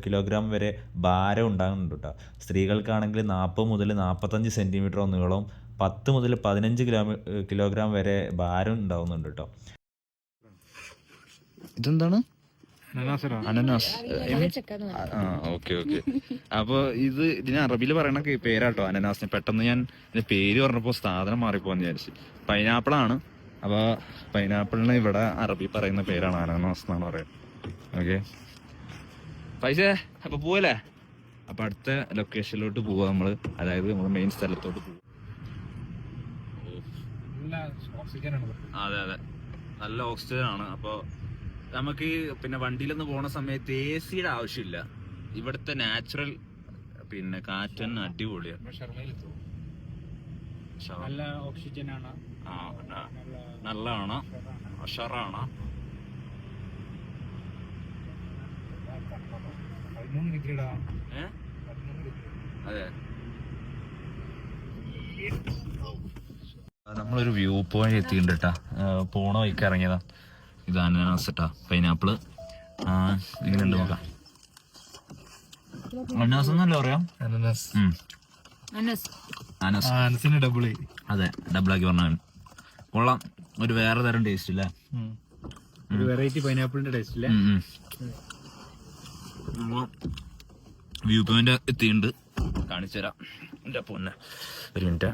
കിലോഗ്രാം വരെ ഭാരം ഉണ്ടാകുന്നുണ്ട് കേട്ടോ. സ്ത്രീകൾക്കാണെങ്കിൽ 40 മുതൽ 45 സെൻറ്റിമീറ്റർ നീളവും 10 മുതൽ 15 കിലോഗ്രാം വരെ ഭാരം ഉണ്ടാകുന്നുണ്ട് കേട്ടോ. ഇതെന്താണ്? അനനാസ്. ഓക്കെ. അപ്പോൾ ഇതിന് അറബിയിൽ പറയണ പേരാട്ടോ അനനാസിന്. പെട്ടെന്ന് ഞാൻ ഇതിന്റെ പേര് പറഞ്ഞപ്പോൾ സാധനം മാറിപ്പോന്ന് വിചാരിച്ചു. പൈനാപ്പിളാണ്. അപ്പോൾ പൈനാപ്പിളിന് ഇവിടെ അറബി പറയുന്ന പേരാണ് അനനാസ് എന്നാണ് പറയുന്നത്. ഓക്കെ പൈസ അപ്പോൾ പോവല്ലേ? അപ്പോൾ അടുത്ത ലൊക്കേഷനിലോട്ട് പോവാ നമ്മൾ, അതായത് നമ്മൾ മെയിൻ സ്ഥലത്തോട്ട് പോകും. അതെ നല്ല ഓക്സിജൻ ആണ്. അപ്പോൾ നമുക്ക് പിന്നെ വണ്ടിയിലൊന്ന് പോണ സമയത്ത് AC-യുടെ ആവശ്യമില്ല. ഇവിടുത്തെ നാച്ചുറൽ പിന്നെ കാറ്റൻ അടിപൊളിയാണ്. നല്ല ഓക്സിജൻ ആണ്. നല്ലതാണ്, ഉഷാറാണ്. അതെ നമ്മളൊരു വ്യൂ പോയിന്റ് എത്തിയിട്ടുണ്ട് കേട്ടാ. പോണ വഴിക്ക് ഇറങ്ങിയതാ. ഇത് അനനാസ് കേട്ടാ, പൈനാപ്പിള്. ഇങ്ങനെയുണ്ട് നോക്കാം. അനനാസ് എന്നല്ലേ പറയാം? അതെ, ഡബിളാക്കി പറഞ്ഞാൽ കൊള്ളാം. ഒരു വേറെ തരം ടേസ്റ്റ് ഇല്ലേ? ഒരു വെറൈറ്റി പൈനാപ്പിളിന്റെ ടേസ്റ്റ് ഇല്ലേ? വ്യൂ പോയിന്റ് എത്തിയിട്ടുണ്ട്, കാണിച്ചു തരാം. എൻ്റെ പൊന്നെ ഒരു മിനിറ്റ്.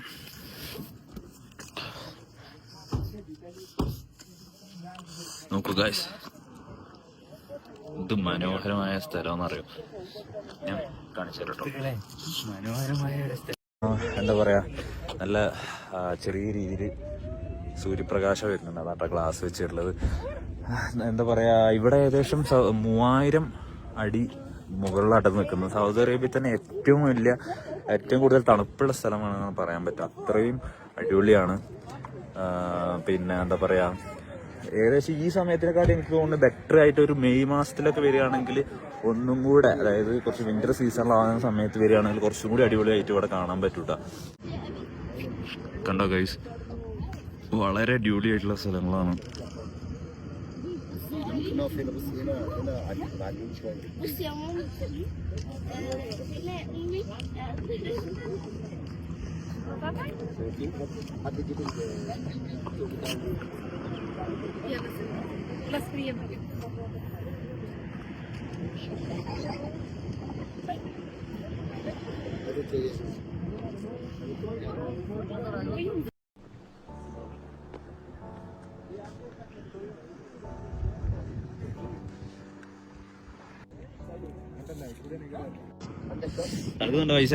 നോക്കൂ ഗൈസ്, ഇത് മനോഹരമായ സ്ഥലമെന്നറിയോ? ഞാൻ കാണിച്ചു തരാം കേട്ടോ. എന്താ പറയാ, നല്ല ചെറിയ രീതിയിൽ സൂര്യപ്രകാശം വരുന്നുണ്ട്. അതാട്ടോ ഗ്ലാസ് വെച്ചിട്ടുള്ളത്. എന്താ പറയാ, ഇവിടെ ഏകദേശം 3000 അടി മുകളിലായിട്ട് നിൽക്കുന്നത്. സൗദി അറേബ്യയിൽ തന്നെ ഏറ്റവും കൂടുതൽ തണുപ്പുള്ള സ്ഥലമാണെന്ന് പറയാൻ പറ്റും. അത്രയും അടിപൊളിയാണ്. പിന്നെ എന്താ പറയാ, ഏകദേശം ഈ സമയത്തിനെക്കാട്ടി എനിക്ക് തോന്നുന്നു ബെറ്റർ ആയിട്ട് ഒരു മെയ് മാസത്തിലൊക്കെ വരികയാണെങ്കിൽ ഒന്നും കൂടെ, അതായത് കുറച്ച് വിന്റർ സീസണിലാവുന്ന സമയത്ത് വരികയാണെങ്കിൽ കുറച്ചും കൂടി അടിപൊളിയായിട്ട് ഇവിടെ കാണാൻ പറ്റൂട്ടാ. കണ്ടോ ഗൈസ്, വളരെ അടിപൊളി ആയിട്ടുള്ള സ്ഥലങ്ങളാണ്. നടക്കുന്നുണ്ടോ പൈസ?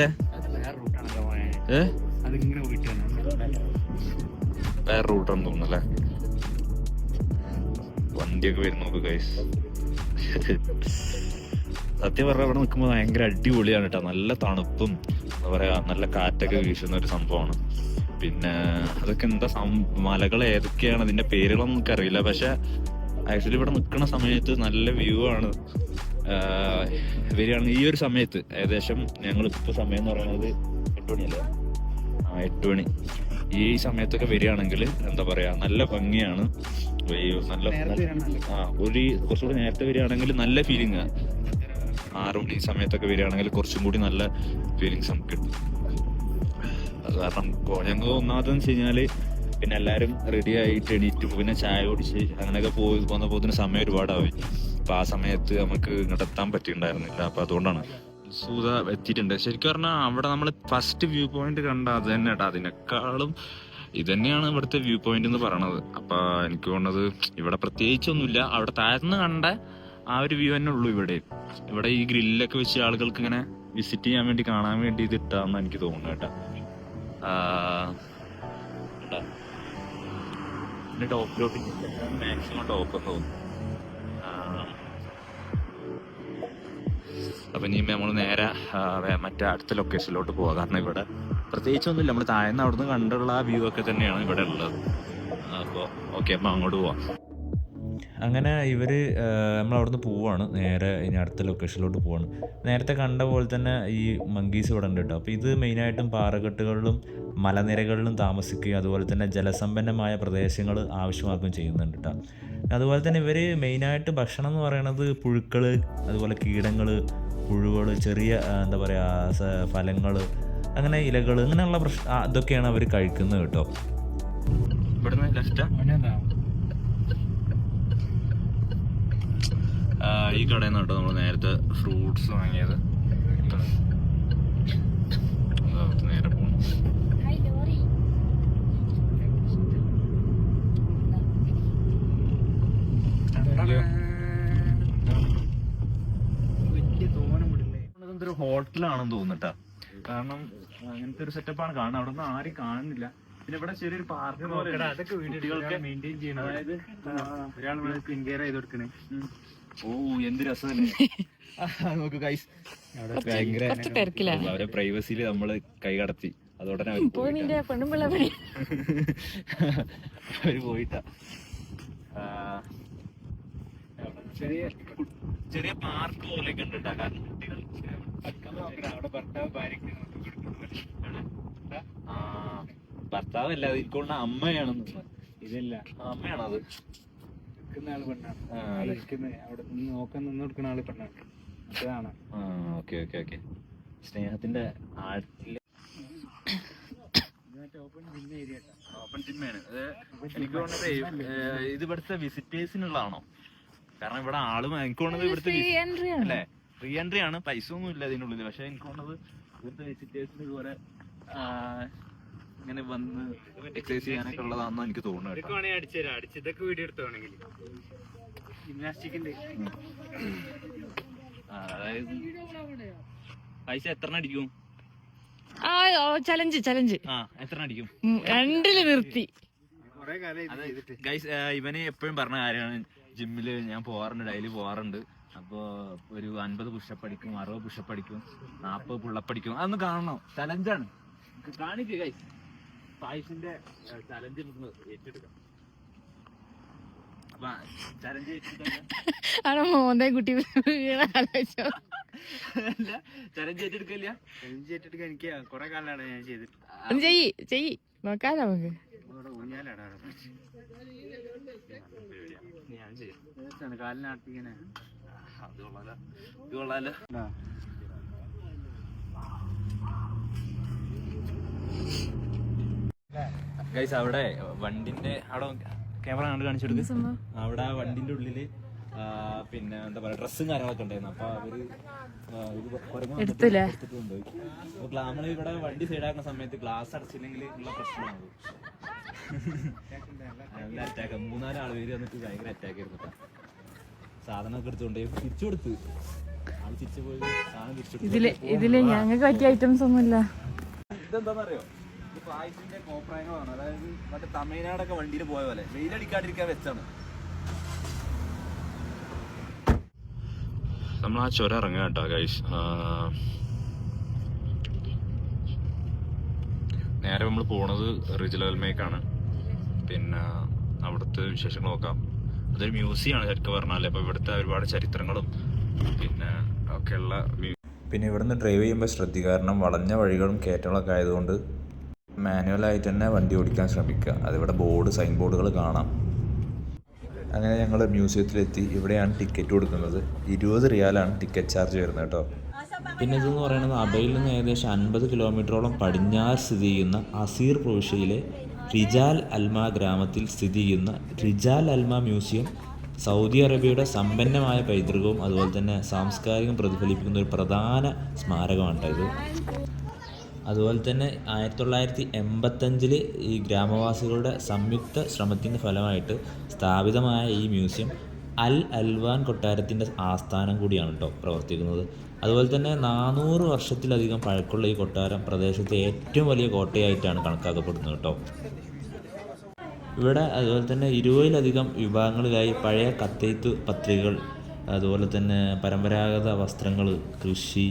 വേറെ റൂട്ടാണെന്ന് തോന്നുന്നല്ലേ. വണ്ടിയൊക്കെ വരും നോക്ക് ഗൈസ്. സത്യം പറഞ്ഞാൽ ഇവിടെ നിൽക്കുമ്പോൾ ഭയങ്കര അടിപൊളിയാണ് കേട്ടോ. നല്ല തണുപ്പും എന്താ പറയാ, നല്ല കാറ്റൊക്കെ വീശുന്ന ഒരു സംഭവമാണ്. പിന്നെ അതൊക്കെ എന്താ മലകൾ ഏതൊക്കെയാണ്, അതിന്റെ പേരുകളൊന്നും എനിക്കറിയില്ല. പക്ഷെ ആക്ച്വലി ഇവിടെ നിൽക്കുന്ന സമയത്ത് നല്ല വ്യൂ ആണ്. വരികയാണെങ്കിൽ ഈ ഒരു സമയത്ത്, ഏകദേശം ഞങ്ങളിപ്പോൾ സമയം എന്ന് പറയുന്നത് 8 മണിയല്ലേ? 8 മണി. ഈ സമയത്തൊക്കെ വരികയാണെങ്കിൽ എന്താ പറയാ, നല്ല ഭംഗിയാണ്. നല്ല കുറച്ചുകൂടി നേരത്തെ വരികയാണെങ്കിൽ നല്ല ഫീലിംഗ്. 6 മണി സമയത്തൊക്കെ വരികയാണെങ്കിൽ കുറച്ചും കൂടി നല്ല ഫീലിങ്സ് നമുക്ക് കിട്ടും. അത് കാരണം ഞങ്ങൾ ഒന്നാമതെന്ന് വെച്ച് കഴിഞ്ഞാൽ പിന്നെ എല്ലാവരും റെഡി ആയിട്ട് എണീറ്റ് പിന്നെ ചായ കുടിച്ച് അങ്ങനെയൊക്കെ പോകുന്നതിന് സമയം ഒരുപാടാവും. അപ്പോൾ ആ സമയത്ത് നമുക്ക് ഇങ്ങോട്ട് എത്താൻ പറ്റിയിട്ടുണ്ടായിരുന്നില്ല. അപ്പോൾ അതുകൊണ്ടാണ് സൂത എത്തിയിട്ടുണ്ട്. ശരിക്കും പറഞ്ഞാൽ അവിടെ നമ്മൾ ഫസ്റ്റ് വ്യൂ പോയിന്റ് കണ്ട അത് തന്നെ കേട്ടോ, അതിനേക്കാളും ഇത് തന്നെയാണ് ഇവിടുത്തെ വ്യൂ പോയിന്റ് എന്ന് പറയണത്. അപ്പോൾ എനിക്ക് തോന്നുന്നത് ഇവിടെ പ്രത്യേകിച്ചൊന്നുമില്ല, അവിടെ താഴ്ന്ന് കണ്ട ആ ഒരു വ്യൂ തന്നെ ഉള്ളൂ. ഇവിടെ ഈ ഗ്രില്ലൊക്കെ വെച്ച് ആളുകൾക്ക് ഇങ്ങനെ വിസിറ്റ് ചെയ്യാൻ വേണ്ടി കാണാൻ വേണ്ടി ഇത് ഇട്ടാന്ന് എനിക്ക് തോന്നുന്നു കേട്ടോ. ടോപ്പിലോട്ട് മാക്സിമം ടോപ്പ് തോന്നുന്നു. അപ്പൊ ഇനി നമ്മൾ നേരെ മറ്റേ അടുത്ത ലൊക്കേഷനിലോട്ട് പോവാം. കാരണം ഇവിടെ പ്രത്യേകിച്ചൊന്നുമില്ല, നമ്മൾ താഴ്ന്ന് അവിടുന്ന് കണ്ടുള്ള ആ വ്യൂ ഒക്കെ തന്നെയാണ് ഇവിടെ ഉള്ളത്. അപ്പോൾ ഓക്കെ, അപ്പം അങ്ങോട്ട് പോവാം. അങ്ങനെ ഇവർ നമ്മളവിടുന്ന് പോവാണ് നേരെ ഇനി അടുത്ത ലൊക്കേഷനിലോട്ട് പോവാണ്. നേരത്തെ കണ്ട പോലെ തന്നെ ഈ മങ്കീസ് ഇവിടെ ഉണ്ട് കേട്ടോ. അപ്പോൾ ഇത് മെയിനായിട്ടും പാറക്കെട്ടുകളിലും മലനിരകളിലും താമസിക്കുകയും അതുപോലെ തന്നെ ജലസമ്പന്നമായ പ്രദേശങ്ങൾ ആവശ്യമാക്കുകയും ചെയ്യുന്നുണ്ട് കേട്ടോ. അതുപോലെ തന്നെ ഇവർ മെയിനായിട്ട് ഭക്ഷണം എന്ന് പറയുന്നത് പുഴുക്കൾ, അതുപോലെ കീടങ്ങൾ, പുഴുകൾ, ചെറിയ എന്താ പറയുക ഫലങ്ങൾ, അങ്ങനെ ഇലകൾ, അങ്ങനെയുള്ള ഇതൊക്കെയാണ് അവർ കഴിക്കുന്നത് കേട്ടോ. ഇവിടുന്ന് ലെഫ്റ്റാ ഈ കടയിൽ നിന്ന് കേട്ടോ നമ്മൾ നേരത്തെ ഫ്രൂട്ട്സ് വാങ്ങിയത്. നേരെ പോകണം. ഇതൊരു ഹോട്ടലാണെന്ന് തോന്നുന്നുട്ടാ, കാരണം അങ്ങനത്തെ ഒരു സെറ്റപ്പാണ് കാണുന്നത്. അവിടെ നിന്ന് ആരും കാണുന്നില്ല. പിന്നെ ഇവിടെ ചെറിയൊരു പാർക്ക് പോലെ അതൊക്കെ വീഡിയോ മെയിൻറ്റെയിൻ ചെയ്യണം. അതായത് ഒരാൾ ക്ലിൻകെയർ ചെയ്ത് കൊടുക്കണേ. ഓ എന്ത് രസമല്ലേ. നോക്ക് ഗൈസ്, ഭയങ്കര അവരെ പ്രൈവസിയിൽ നമ്മള് കൈ കടത്തി. അതോടെ അവര് പോയിട്ടാ. ചെറിയ പാർക്ക് പോലെയൊക്കെ ഉണ്ട് കാരണം കുട്ടികൾ അവിടെ ഭർത്താവ് ഭാര്യക്ക് ഭർത്താവല്ല, എനിക്കൊണ്ട അമ്മയാണെന്ന്. ഇതല്ല, അമ്മയാണത്. ആള് പെണ്ണാണ്, അവിടെ നിന്ന് നോക്കാൻ നിന്ന് കൊടുക്കുന്ന ആള് പെണ്ണാണ്. അതാണ്. Okay okay okay. സ്നേഹത്തിന്റെ ആഴത്തില് ഓപ്പൺ ജിം ഏരിയ. ഓപ്പൺ ജിമ്മാണ് എനിക്ക് തോന്നുന്നത്. ഇത് ഇവിടുത്തെ വിസിറ്റേഴ്സിനുള്ളതാണോ? കാരണം ഇവിടെ ആള് എനിക്ക് തോന്നുന്നത് ഇവിടുത്തെ അല്ലേ ഫ്രീ എൻട്രി ആണ്, പൈസ ഒന്നും ഇല്ല ഇതിനുള്ളിൽ. പക്ഷെ എനിക്ക് തോന്നുന്നത് ഇവിടുത്തെ വിസിറ്റേഴ്സിന് ഇതുപോലെ ഇങ്ങനെ വന്ന് എക്സസൈസ് ചെയ്യാനൊക്കെ ഉള്ളതാണെന്ന് എനിക്ക് തോന്നുന്നു. ഇതൊക്കെ വീഡിയോ എടുത്തോണെങ്കിൽ ജിംനാസ്റ്റിക്കിന്റെ അതായത് പൈസ എത്ര അടിക്കും? ചലഞ്ച് എത്ര അടിക്കും? 2 നിർത്തി. ഗൈസ് ഇവന് എപ്പോഴും പറഞ്ഞ കാര്യമാണ്, ജിമ്മില് ഞാൻ പോവാറുണ്ട്, ഡെയിലി പോവാറുണ്ട്. അപ്പൊ ഒരു 50 പുഷപ്പ് അടിക്കും, 60 പുഷപ്പ് അടിക്കും, 40 പുള്ളപ്പ് അടിക്കും. അതൊന്ന് കാണണം, ചലഞ്ചാണ്. കാണിക്കുക ഗൈസ്, പായസിന്റെ ചലഞ്ച് ഏറ്റെടുക്കാം. അപ്പൊ ചലഞ്ച് മോന്തേ കുട്ടി ചലഞ്ച് ഏറ്റെടുക്കില്ല. ചലഞ്ച് ഏറ്റെടുക്കാൻ എനിക്ക് കുറെ കാലാണ് ഞാൻ ചെയ്തിട്ട്. ഒന്ന് ചെയ്യ് നോക്കാം നമുക്ക്. ഞാൻ ചെയ്യും, കാലിനാട്ടിങ്ങനെ. അത് കൊള്ളാലോ. ഗൈസ് അവിടെ വണ്ടിന്റെ അവിടെ ക്യാമറ കണ്ട് കാണിച്ചു കൊടുക്കും. അവിടെ ആ വണ്ടിന്റെ ഉള്ളില് പിന്നെ എന്താ പറയാ ഡ്രസ്സും കാര്യങ്ങളൊക്കെ ഉണ്ടായിരുന്നു. അപ്പൊ അവര് എടുത്തിട്ടുണ്ടായി. നമ്മള് ഇവിടെ വണ്ടി സൈഡാക്കുന്ന സമയത്ത് ഗ്ലാസ് അടച്ചില്ലെങ്കിൽ ഉള്ള പ്രശ്നമാണ്. നല്ല അറ്റാക്ക്, 3-4 ആള് പേര് വന്നിട്ട് ഭയങ്കര അറ്റാക്ക് ആയിരുന്നു. സാധനമൊക്കെ എടുത്തുകൊണ്ട് തിരിച്ചു കൊടുത്ത് ആള് തിരിച്ചു പോയി സാധനം തിരിച്ചു. ഇതില് ഞങ്ങൾക്ക് പറ്റിയ ഐറ്റംസ് ഒന്നുമില്ല. ഇതെന്താന്നറിയോ, ഇത് പായസിന്റെ കോപ്രായങ്ങളാണ്. അതായത് മറ്റേ തമിഴ്നാടൊക്കെ വണ്ടിയിൽ പോയ പോലെ വെയിലടിക്കാണ്ടിരിക്കാൻ വെച്ചാണ്. നമ്മൾ ആ ചുരം ഇറങ്ങാം കേട്ടോ ഗൈസ്. നേരെ നമ്മൾ പോണത് റിജലൽമേക്കാണ്. പിന്നെ അവിടുത്തെ വിശേഷങ്ങൾ നോക്കാം. അതൊരു മ്യൂസിയമാണ് ശരിക്കും പറഞ്ഞാൽ. അപ്പോൾ ഇവിടുത്തെ ഒരുപാട് ചരിത്രങ്ങളും പിന്നെ ഒക്കെയുള്ള. പിന്നെ ഇവിടുന്ന് ഡ്രൈവ് ചെയ്യുമ്പോൾ ശ്രദ്ധിക്കുക, കാരണം വളഞ്ഞ വഴികളും കയറ്റങ്ങളൊക്കെ ആയതുകൊണ്ട് മാനുവലായിട്ട് തന്നെ വണ്ടി ഓടിക്കാൻ ശ്രമിക്കുക. അതിവിടെ സൈൻ ബോർഡുകൾ കാണാം. അങ്ങനെ ഞങ്ങൾ മ്യൂസിയത്തിലെത്തി. ഇവിടെയാണ് ടിക്കറ്റ് കൊടുക്കുന്നത്. 20 റിയാലാണ് ടിക്കറ്റ് ചാർജ് വരുന്നത് കേട്ടോ. പിന്നെ ഇതെന്ന് പറയുന്നത് അബയിൽ നിന്ന് ഏകദേശം 50 കിലോമീറ്ററോളം പടിഞ്ഞാറ് സ്ഥിതി ചെയ്യുന്ന അസീർ പ്രവിശ്യയിലെ റിജാൽ അൽമ ഗ്രാമത്തിൽ സ്ഥിതി ചെയ്യുന്ന റിജാൽ അൽമ മ്യൂസിയം സൗദി അറേബ്യയുടെ സമ്പന്നമായ പൈതൃകവും അതുപോലെ തന്നെ സാംസ്കാരികം പ്രതിഫലിപ്പിക്കുന്ന ഒരു പ്രധാന സ്മാരകമാണ് ഇത്. അതുപോലെ തന്നെ 1985 ഈ ഗ്രാമവാസികളുടെ സംയുക്ത ശ്രമത്തിൻ്റെ ഫലമായിട്ട് സ്ഥാപിതമായ ഈ മ്യൂസിയം അൽ അൽവാൻ കൊട്ടാരത്തിൻ്റെ ആസ്ഥാനം കൂടിയാണ് കേട്ടോ പ്രവർത്തിക്കുന്നത്. അതുപോലെ തന്നെ 400 വർഷത്തിലധികം പഴക്കമുള്ള ഈ കൊട്ടാരം പ്രദേശത്തെ ഏറ്റവും വലിയ കോട്ടയായിട്ടാണ് കണക്കാക്കപ്പെടുന്നത് കേട്ടോ. ഇവിടെ അതുപോലെ തന്നെ 20ലധികം വിഭാഗങ്ങളിലായി പഴയ കത്തെഴുത്ത് പത്രികകൾ, അതുപോലെ തന്നെ പരമ്പരാഗത വസ്ത്രങ്ങൾ, കൃഷി,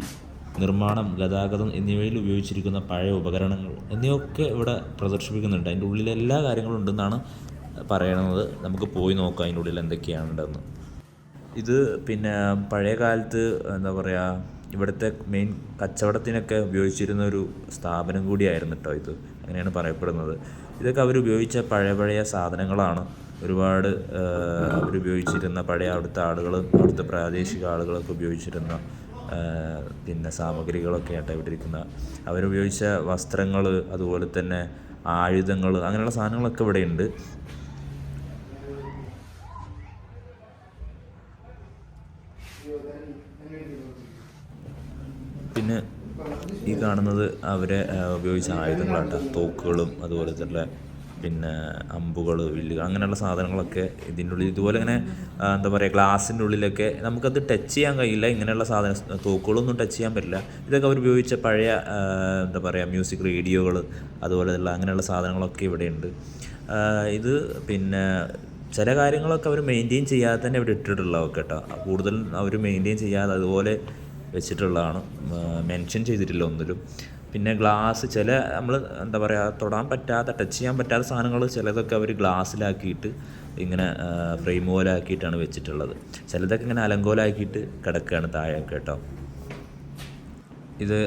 നിർമ്മാണം, ഗതാഗതം എന്നിവയിൽ ഉപയോഗിച്ചിരിക്കുന്ന പഴയ ഉപകരണങ്ങൾ എന്നിവയൊക്കെ ഇവിടെ പ്രദർശിപ്പിക്കുന്നുണ്ട്. അതിൻ്റെ ഉള്ളിൽ എല്ലാ കാര്യങ്ങളും ഉണ്ടെന്നാണ് പറയണത്. നമുക്ക് പോയി നോക്കാം അതിൻ്റെ ഉള്ളിൽ എന്തൊക്കെയാണുണ്ടെന്ന്. ഇത് പിന്നെ പഴയ കാലത്ത് എന്താ പറയുക, ഇവിടുത്തെ മെയിൻ കച്ചവടത്തിനൊക്കെ ഉപയോഗിച്ചിരുന്ന ഒരു സ്ഥാപനം കൂടിയായിരുന്നു കേട്ടോ ഇത്. അങ്ങനെയാണ് പറയപ്പെടുന്നത്. ഇതൊക്കെ അവരുപയോഗിച്ച പഴയ സാധനങ്ങളാണ്. ഒരുപാട് അവരുപയോഗിച്ചിരുന്ന പഴയ അവിടുത്തെ ആളുകൾ, അവിടുത്തെ പ്രാദേശിക ആളുകളൊക്കെ ഉപയോഗിച്ചിരുന്ന പിന്നെ സാമഗ്രികളൊക്കെ ആയിട്ട് ഇവിടെ ഇരിക്കുന്ന അവരുപയോഗിച്ച വസ്ത്രങ്ങൾ, അതുപോലെ തന്നെ ആയുധങ്ങൾ, അങ്ങനെയുള്ള സാധനങ്ങളൊക്കെ ഇവിടെ ഉണ്ട്. പിന്നെ ഈ കാണുന്നത് അവരെ ഉപയോഗിച്ച ആയുധങ്ങളാണ്. തോക്കുകളും അതുപോലെ തന്നെ പിന്നെ അമ്പുകൾ, വില്ലുകൾ, അങ്ങനെയുള്ള സാധനങ്ങളൊക്കെ ഇതിൻ്റെ ഉള്ളിൽ ഇതുപോലെ ഇങ്ങനെ എന്താ പറയുക ഗ്ലാസിൻ്റെ ഉള്ളിലൊക്കെ നമുക്കത് ടച്ച് ചെയ്യാൻ കഴിയില്ല. ഇങ്ങനെയുള്ള തോക്കുകളൊന്നും ടച്ച് ചെയ്യാൻ പറ്റില്ല. ഇതൊക്കെ അവർ ഉപയോഗിച്ച പഴയ എന്താ പറയുക മ്യൂസിക് റേഡിയോകൾ, അതുപോലെയുള്ള അങ്ങനെയുള്ള സാധനങ്ങളൊക്കെ ഇവിടെയുണ്ട്. ഇത് പിന്നെ ചില കാര്യങ്ങളൊക്കെ അവർ മെയിൻറ്റെയിൻ ചെയ്യാതെ തന്നെ ഇവിടെ ഇട്ടിട്ടുള്ളതൊക്കെ കേട്ടോ. കൂടുതലും അവർ മെയിൻറ്റെയിൻ ചെയ്യാതെ അതുപോലെ വെച്ചിട്ടുള്ളതാണ്. മെൻഷൻ ചെയ്തിട്ടില്ല ഒന്നിലും. പിന്നെ ഗ്ലാസ്, ചില നമ്മൾ എന്താ പറയുക തൊടാൻ പറ്റാത്ത, ടച്ച് ചെയ്യാൻ പറ്റാത്ത സാധനങ്ങൾ ചിലതൊക്കെ അവർ ഗ്ലാസ്സിലാക്കിയിട്ട് ഇങ്ങനെ ഫ്രെയിം പോലാക്കിയിട്ടാണ് വെച്ചിട്ടുള്ളത്. ചിലതൊക്കെ ഇങ്ങനെ അലങ്കോലാക്കിയിട്ട് കിടക്കുകയാണ് താഴെയൊക്കെ കേട്ടോ. ഇത്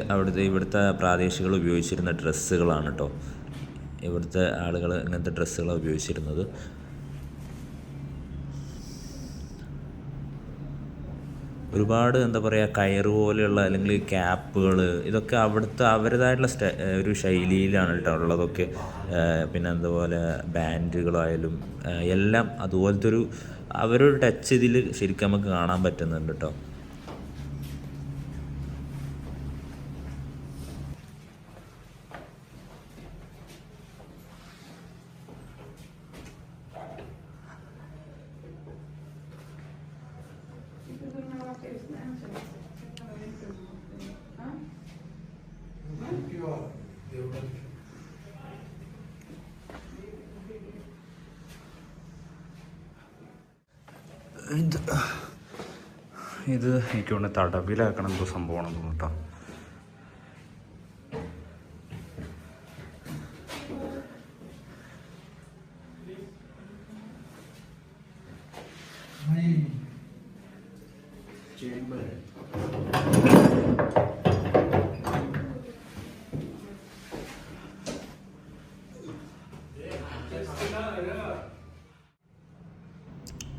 ഇവിടുത്തെ പ്രാദേശികൾ ഉപയോഗിച്ചിരുന്ന ഡ്രസ്സുകളാണ് കേട്ടോ. ഇവിടുത്തെ ആളുകൾ ഇങ്ങനത്തെ ഡ്രസ്സുകളാണ് ഉപയോഗിച്ചിരുന്നത്. ഒരുപാട് എന്താ പറയുക കയറ് പോലെയുള്ള അല്ലെങ്കിൽ ക്യാപ്പുകൾ, ഇതൊക്കെ അവിടുത്തെ അവരുടേതായിട്ടുള്ള ഒരു ശൈലിയിലാണ് കേട്ടോ ഉള്ളതൊക്കെ. പിന്നെ അതുപോലെ ബാൻഡുകളായാലും എല്ലാം അതുപോലത്തെ അവരൊരു ടച്ച് ഇതിൽ ശരിക്കും നമുക്ക് കാണാൻ പറ്റുന്നുണ്ട് കേട്ടോ. ഇത് എനിക്ക് തോന്നുന്നു തടവിലാക്കണം എന്തോ സംഭവമാണെന്ന് തോന്നുന്നു കേട്ടോ.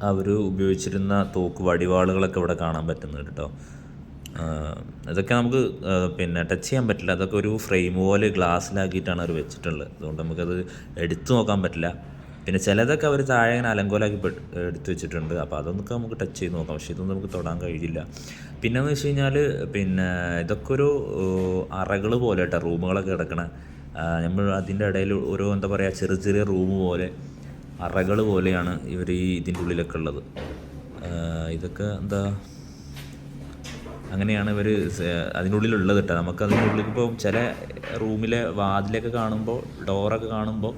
അവർ ഉപയോഗിച്ചിരുന്ന തോക്ക് വടിവാളുകളൊക്കെ ഇവിടെ കാണാൻ പറ്റുന്നുണ്ട് കേട്ടോ. ഇതൊക്കെ നമുക്ക് പിന്നെ ടച്ച് ചെയ്യാൻ പറ്റില്ല. അതൊക്കെ ഒരു ഫ്രെയിം പോലെ ഗ്ലാസ്സിലാക്കിയിട്ടാണ് അവർ വെച്ചിട്ടുള്ളത്. അതുകൊണ്ട് നമുക്കത് എടുത്തു നോക്കാൻ പറ്റില്ല. പിന്നെ ചിലതൊക്കെ അവർ താഴെ ഇങ്ങനെ അലങ്കോലാക്കി എടുത്തു വെച്ചിട്ടുണ്ട്. അപ്പോൾ അതൊക്കെ നമുക്ക് ടച്ച് ചെയ്ത് നോക്കാം. പക്ഷേ ഇതൊന്നും നമുക്ക് തൊടാൻ കഴിയില്ല. പിന്നെയെന്ന് വെച്ച് കഴിഞ്ഞാൽ പിന്നെ ഇതൊക്കെ ഒരു അറകൾ പോലെ കേട്ടോ, റൂമുകളൊക്കെ കിടക്കണ. നമ്മൾ അതിൻ്റെ ഇടയിൽ ഓരോ എന്താ പറയുക ചെറിയ റൂം പോലെ അറകൾ പോലെയാണ് ഇവർ ഇതിൻ്റെ ഉള്ളിലൊക്കെ ഉള്ളത്. ഇതൊക്കെ എന്താ അങ്ങനെയാണ് ഇവർ അതിൻ്റെ ഉള്ളിലുള്ളത് കേട്ടോ. നമുക്ക് അതിൻ്റെ ഉള്ളിൽ ഇപ്പോൾ ചില റൂമിലെ വാതിലൊക്കെ കാണുമ്പോൾ, ഡോറൊക്കെ കാണുമ്പോൾ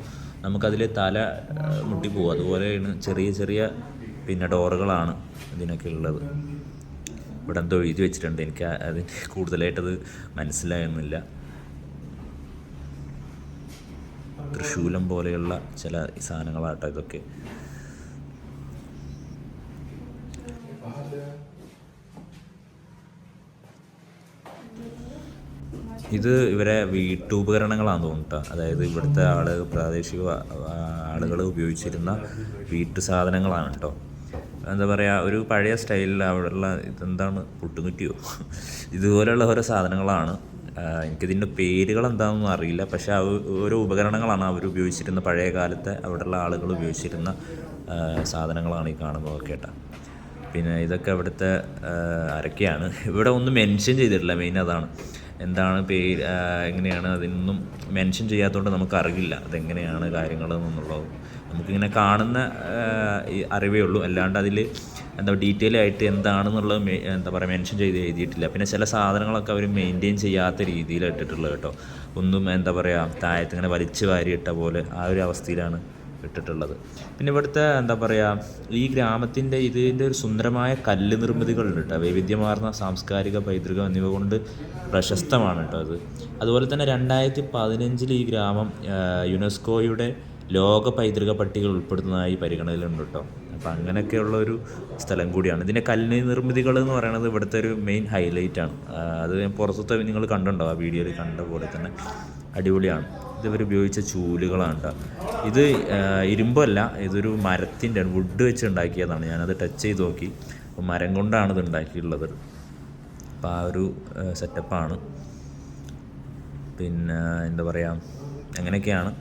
നമുക്കതിൽ തല മുട്ടിപ്പോകും. അതുപോലെയാണ് ചെറിയ പിന്നെ ഡോറുകളാണ് ഇതിനൊക്കെ ഉള്ളത്. ഇവിടെ എന്തോ എഴുതി വെച്ചിട്ടുണ്ട്. എനിക്ക് അതിന് കൂടുതലായിട്ടത് മനസ്സിലാകുന്നില്ല. തൃശൂലം പോലെയുള്ള ചില സാധനങ്ങളാട്ടോ ഇതൊക്കെ. ഇത് ഇവരെ വീട്ടുപകരണങ്ങളാണെന്ന് തോന്നുന്നു. അതായത് ഇവിടുത്തെ പ്രാദേശിക ആളുകൾ ഉപയോഗിച്ചിരുന്ന വീട്ടു സാധനങ്ങളാണ് കേട്ടോ. എന്താ പറയുക, ഒരു പഴയ സ്റ്റൈലിൽ അവിടെയുള്ള ഇതെന്താണ് പുട്ടുകുറ്റിയോ ഇതുപോലെയുള്ള ഓരോ സാധനങ്ങളാണ്. എനിക്കിതിൻ്റെ പേരുകൾ എന്താണെന്നൊന്നും അറിയില്ല, പക്ഷേ ഓരോ ഉപകരണങ്ങളാണ് അവർ ഉപയോഗിച്ചിരുന്ന പഴയ കാലത്തെ അവിടെയുള്ള ആളുകൾ ഉപയോഗിച്ചിരുന്ന സാധനങ്ങളാണ് ഈ കാണുന്നതൊക്കെ കേട്ടോ. പിന്നെ ഇതൊക്കെ ഇവിടുത്തെ അരക്കയാണ്. ഇവിടെ ഒന്നും മെൻഷൻ ചെയ്തിട്ടില്ല, മെയിൻ അതാണ്. എന്താണ് പേര്, എങ്ങനെയാണ്, അതിനൊന്നും മെൻഷൻ ചെയ്യാത്തതുകൊണ്ട് നമുക്കറിയില്ല അതെങ്ങനെയാണ് കാര്യങ്ങൾ എന്നുള്ളത്. നമുക്കിങ്ങനെ കാണുന്ന അറിവേ ഉള്ളൂ, അല്ലാണ്ട് അതിൽ എന്താ ഡീറ്റെയിൽ ആയിട്ട് എന്താണെന്നുള്ളത് എന്താ പറയുക മെൻഷൻ ചെയ്ത് എഴുതിയിട്ടില്ല. പിന്നെ ചില സാധനങ്ങളൊക്കെ അവർ മെയിൻറ്റെയിൻ ചെയ്യാത്ത രീതിയിൽ ഇട്ടിട്ടുള്ളത് കേട്ടോ. ഒന്നും എന്താ പറയുക താഴത്ത് ഇങ്ങനെ വലിച്ചു വാരി ഇട്ട പോലെ ആ ഒരു അവസ്ഥയിലാണ് ഇട്ടിട്ടുള്ളത്. പിന്നെ ഇവിടുത്തെ എന്താ പറയുക ഈ ഗ്രാമത്തിൻ്റെ ഇതിൻ്റെ ഒരു സുന്ദരമായ കല്ല് നിർമ്മിതികളുണ്ട് കേട്ടോ. വൈവിധ്യമാർന്ന സാംസ്കാരിക പൈതൃകം എന്നിവ കൊണ്ട് പ്രശസ്തമാണ് കേട്ടോ അത്. അതുപോലെ തന്നെ 2015 ഈ ഗ്രാമം യുനെസ്കോയുടെ ലോക പൈതൃക പട്ടികയിൽ ഉൾപ്പെടുന്നതായി പരിഗണനയിലുണ്ട് കേട്ടോ. അപ്പോൾ അങ്ങനെയൊക്കെയുള്ള ഒരു സ്ഥലം കൂടിയാണ്. ഇതിൻ്റെ കല്ല് നിർമ്മിതികൾ എന്ന് പറയുന്നത് ഇവിടുത്തെ ഒരു മെയിൻ ഹൈലൈറ്റാണ്. അത് പുറത്തത്തെ നിങ്ങൾ കണ്ടുണ്ടോ, ആ വീഡിയോയിൽ കണ്ട പോലെ തന്നെ അടിപൊളിയാണ്. ഇതിവർ ഉപയോഗിച്ച ചൂലുകളാണ് കേട്ടോ. ഇത് ഇരുമ്പല്ല, ഇതൊരു മരത്തിൻ്റെ വുഡ് വെച്ച് ഉണ്ടാക്കിയതാണ്. ഞാനത് ടച്ച് ചെയ്ത് നോക്കി, അപ്പോൾ മരം കൊണ്ടാണ് ഇത് ഉണ്ടാക്കിയിട്ടുള്ളത്. അപ്പോൾ ആ ഒരു സെറ്റപ്പാണ്. പിന്നെ എന്താ പറയുക അങ്ങനെയൊക്കെയാണ്.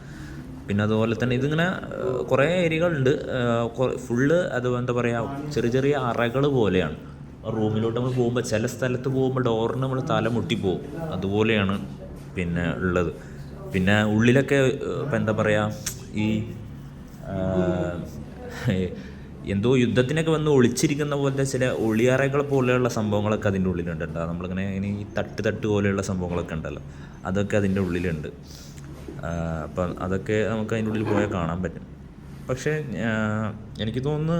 പിന്നെ അതുപോലെ തന്നെ ഇതിങ്ങനെ കുറേ ഏരിയകളുണ്ട്. ഫുള്ള് അത് എന്താ പറയുക ചെറിയ ചെറിയ അറകൾ പോലെയാണ്. റൂമിലോട്ട് നമ്മൾ പോകുമ്പോൾ ചില സ്ഥലത്ത് പോകുമ്പോൾ ഡോറിന് നമ്മൾ തല മുട്ടിപ്പോവും, അതുപോലെയാണ് പിന്നെ ഉള്ളത്. പിന്നെ ഉള്ളിലൊക്കെ ഇപ്പം എന്താ പറയുക ഈ എന്തോ യുദ്ധത്തിനൊക്കെ വന്ന് ഒളിച്ചിരിക്കുന്ന പോലത്തെ ചില ഒളിയറകൾ പോലെയുള്ള സംഭവങ്ങളൊക്കെ അതിൻ്റെ ഉള്ളിലുണ്ട് കേട്ടോ. നമ്മളിങ്ങനെ ഇങ്ങനെ ഈ തട്ട് പോലെയുള്ള സംഭവങ്ങളൊക്കെ ഉണ്ടല്ലോ, അതൊക്കെ അതിൻ്റെ ഉള്ളിലുണ്ട്. അപ്പം അതൊക്കെ നമുക്ക് അതിൻ്റെ ഉള്ളിൽ പോയാൽ കാണാൻ പറ്റും. പക്ഷേ എനിക്ക് തോന്നുന്നു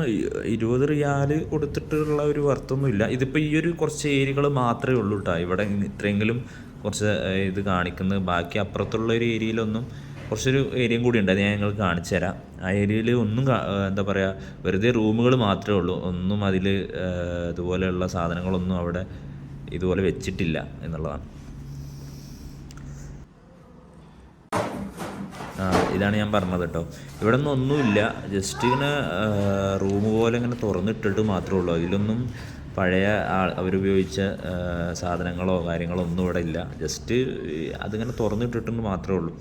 20 റിയാൽ കൊടുത്തിട്ടുള്ള ഒരു വർത്തൊന്നുമില്ല. ഇതിപ്പോൾ ഈ ഒരു കുറച്ച് ഏരിയകൾ മാത്രമേ ഉള്ളൂ കേട്ടോ ഇവിടെ ഇത്രയെങ്കിലും കുറച്ച് ഇത് കാണിക്കുന്നത്. ബാക്കി അപ്പുറത്തുള്ള ഒരു ഏരിയയിലൊന്നും കുറച്ചൊരു ഏരിയയും കൂടി ഉണ്ട്, അത് ഞാൻ നിങ്ങൾക്ക് കാണിച്ചു തരാം. ആ ഏരിയയിൽ ഒന്നും എന്താ പറയുക വെറുതെ റൂമുകൾ മാത്രമേ ഉള്ളൂ. ഒന്നും അതിൽ ഇതുപോലെയുള്ള സാധനങ്ങളൊന്നും അവിടെ ഇതുപോലെ വെച്ചിട്ടില്ല എന്നുള്ളതാണ്. ഇതാണ് ഞാൻ പറഞ്ഞത് കേട്ടോ. ഇവിടെ ഒന്നും ഒന്നുമില്ല, ജസ്റ്റ് ഇങ്ങനെ റൂം പോലെ ഇങ്ങനെ തുറന്നിട്ടിട്ട് മാത്രമേ ഉള്ളൂ. അതിലൊന്നും പഴയ അവരുപയോഗിച്ച സാധനങ്ങളോ കാര്യങ്ങളോ ഒന്നും ഇവിടെ ഇല്ല. ജസ്റ്റ് അതിങ്ങനെ തുറന്നിട്ടിട്ടെന്ന് മാത്രമേ ഉള്ളൂ.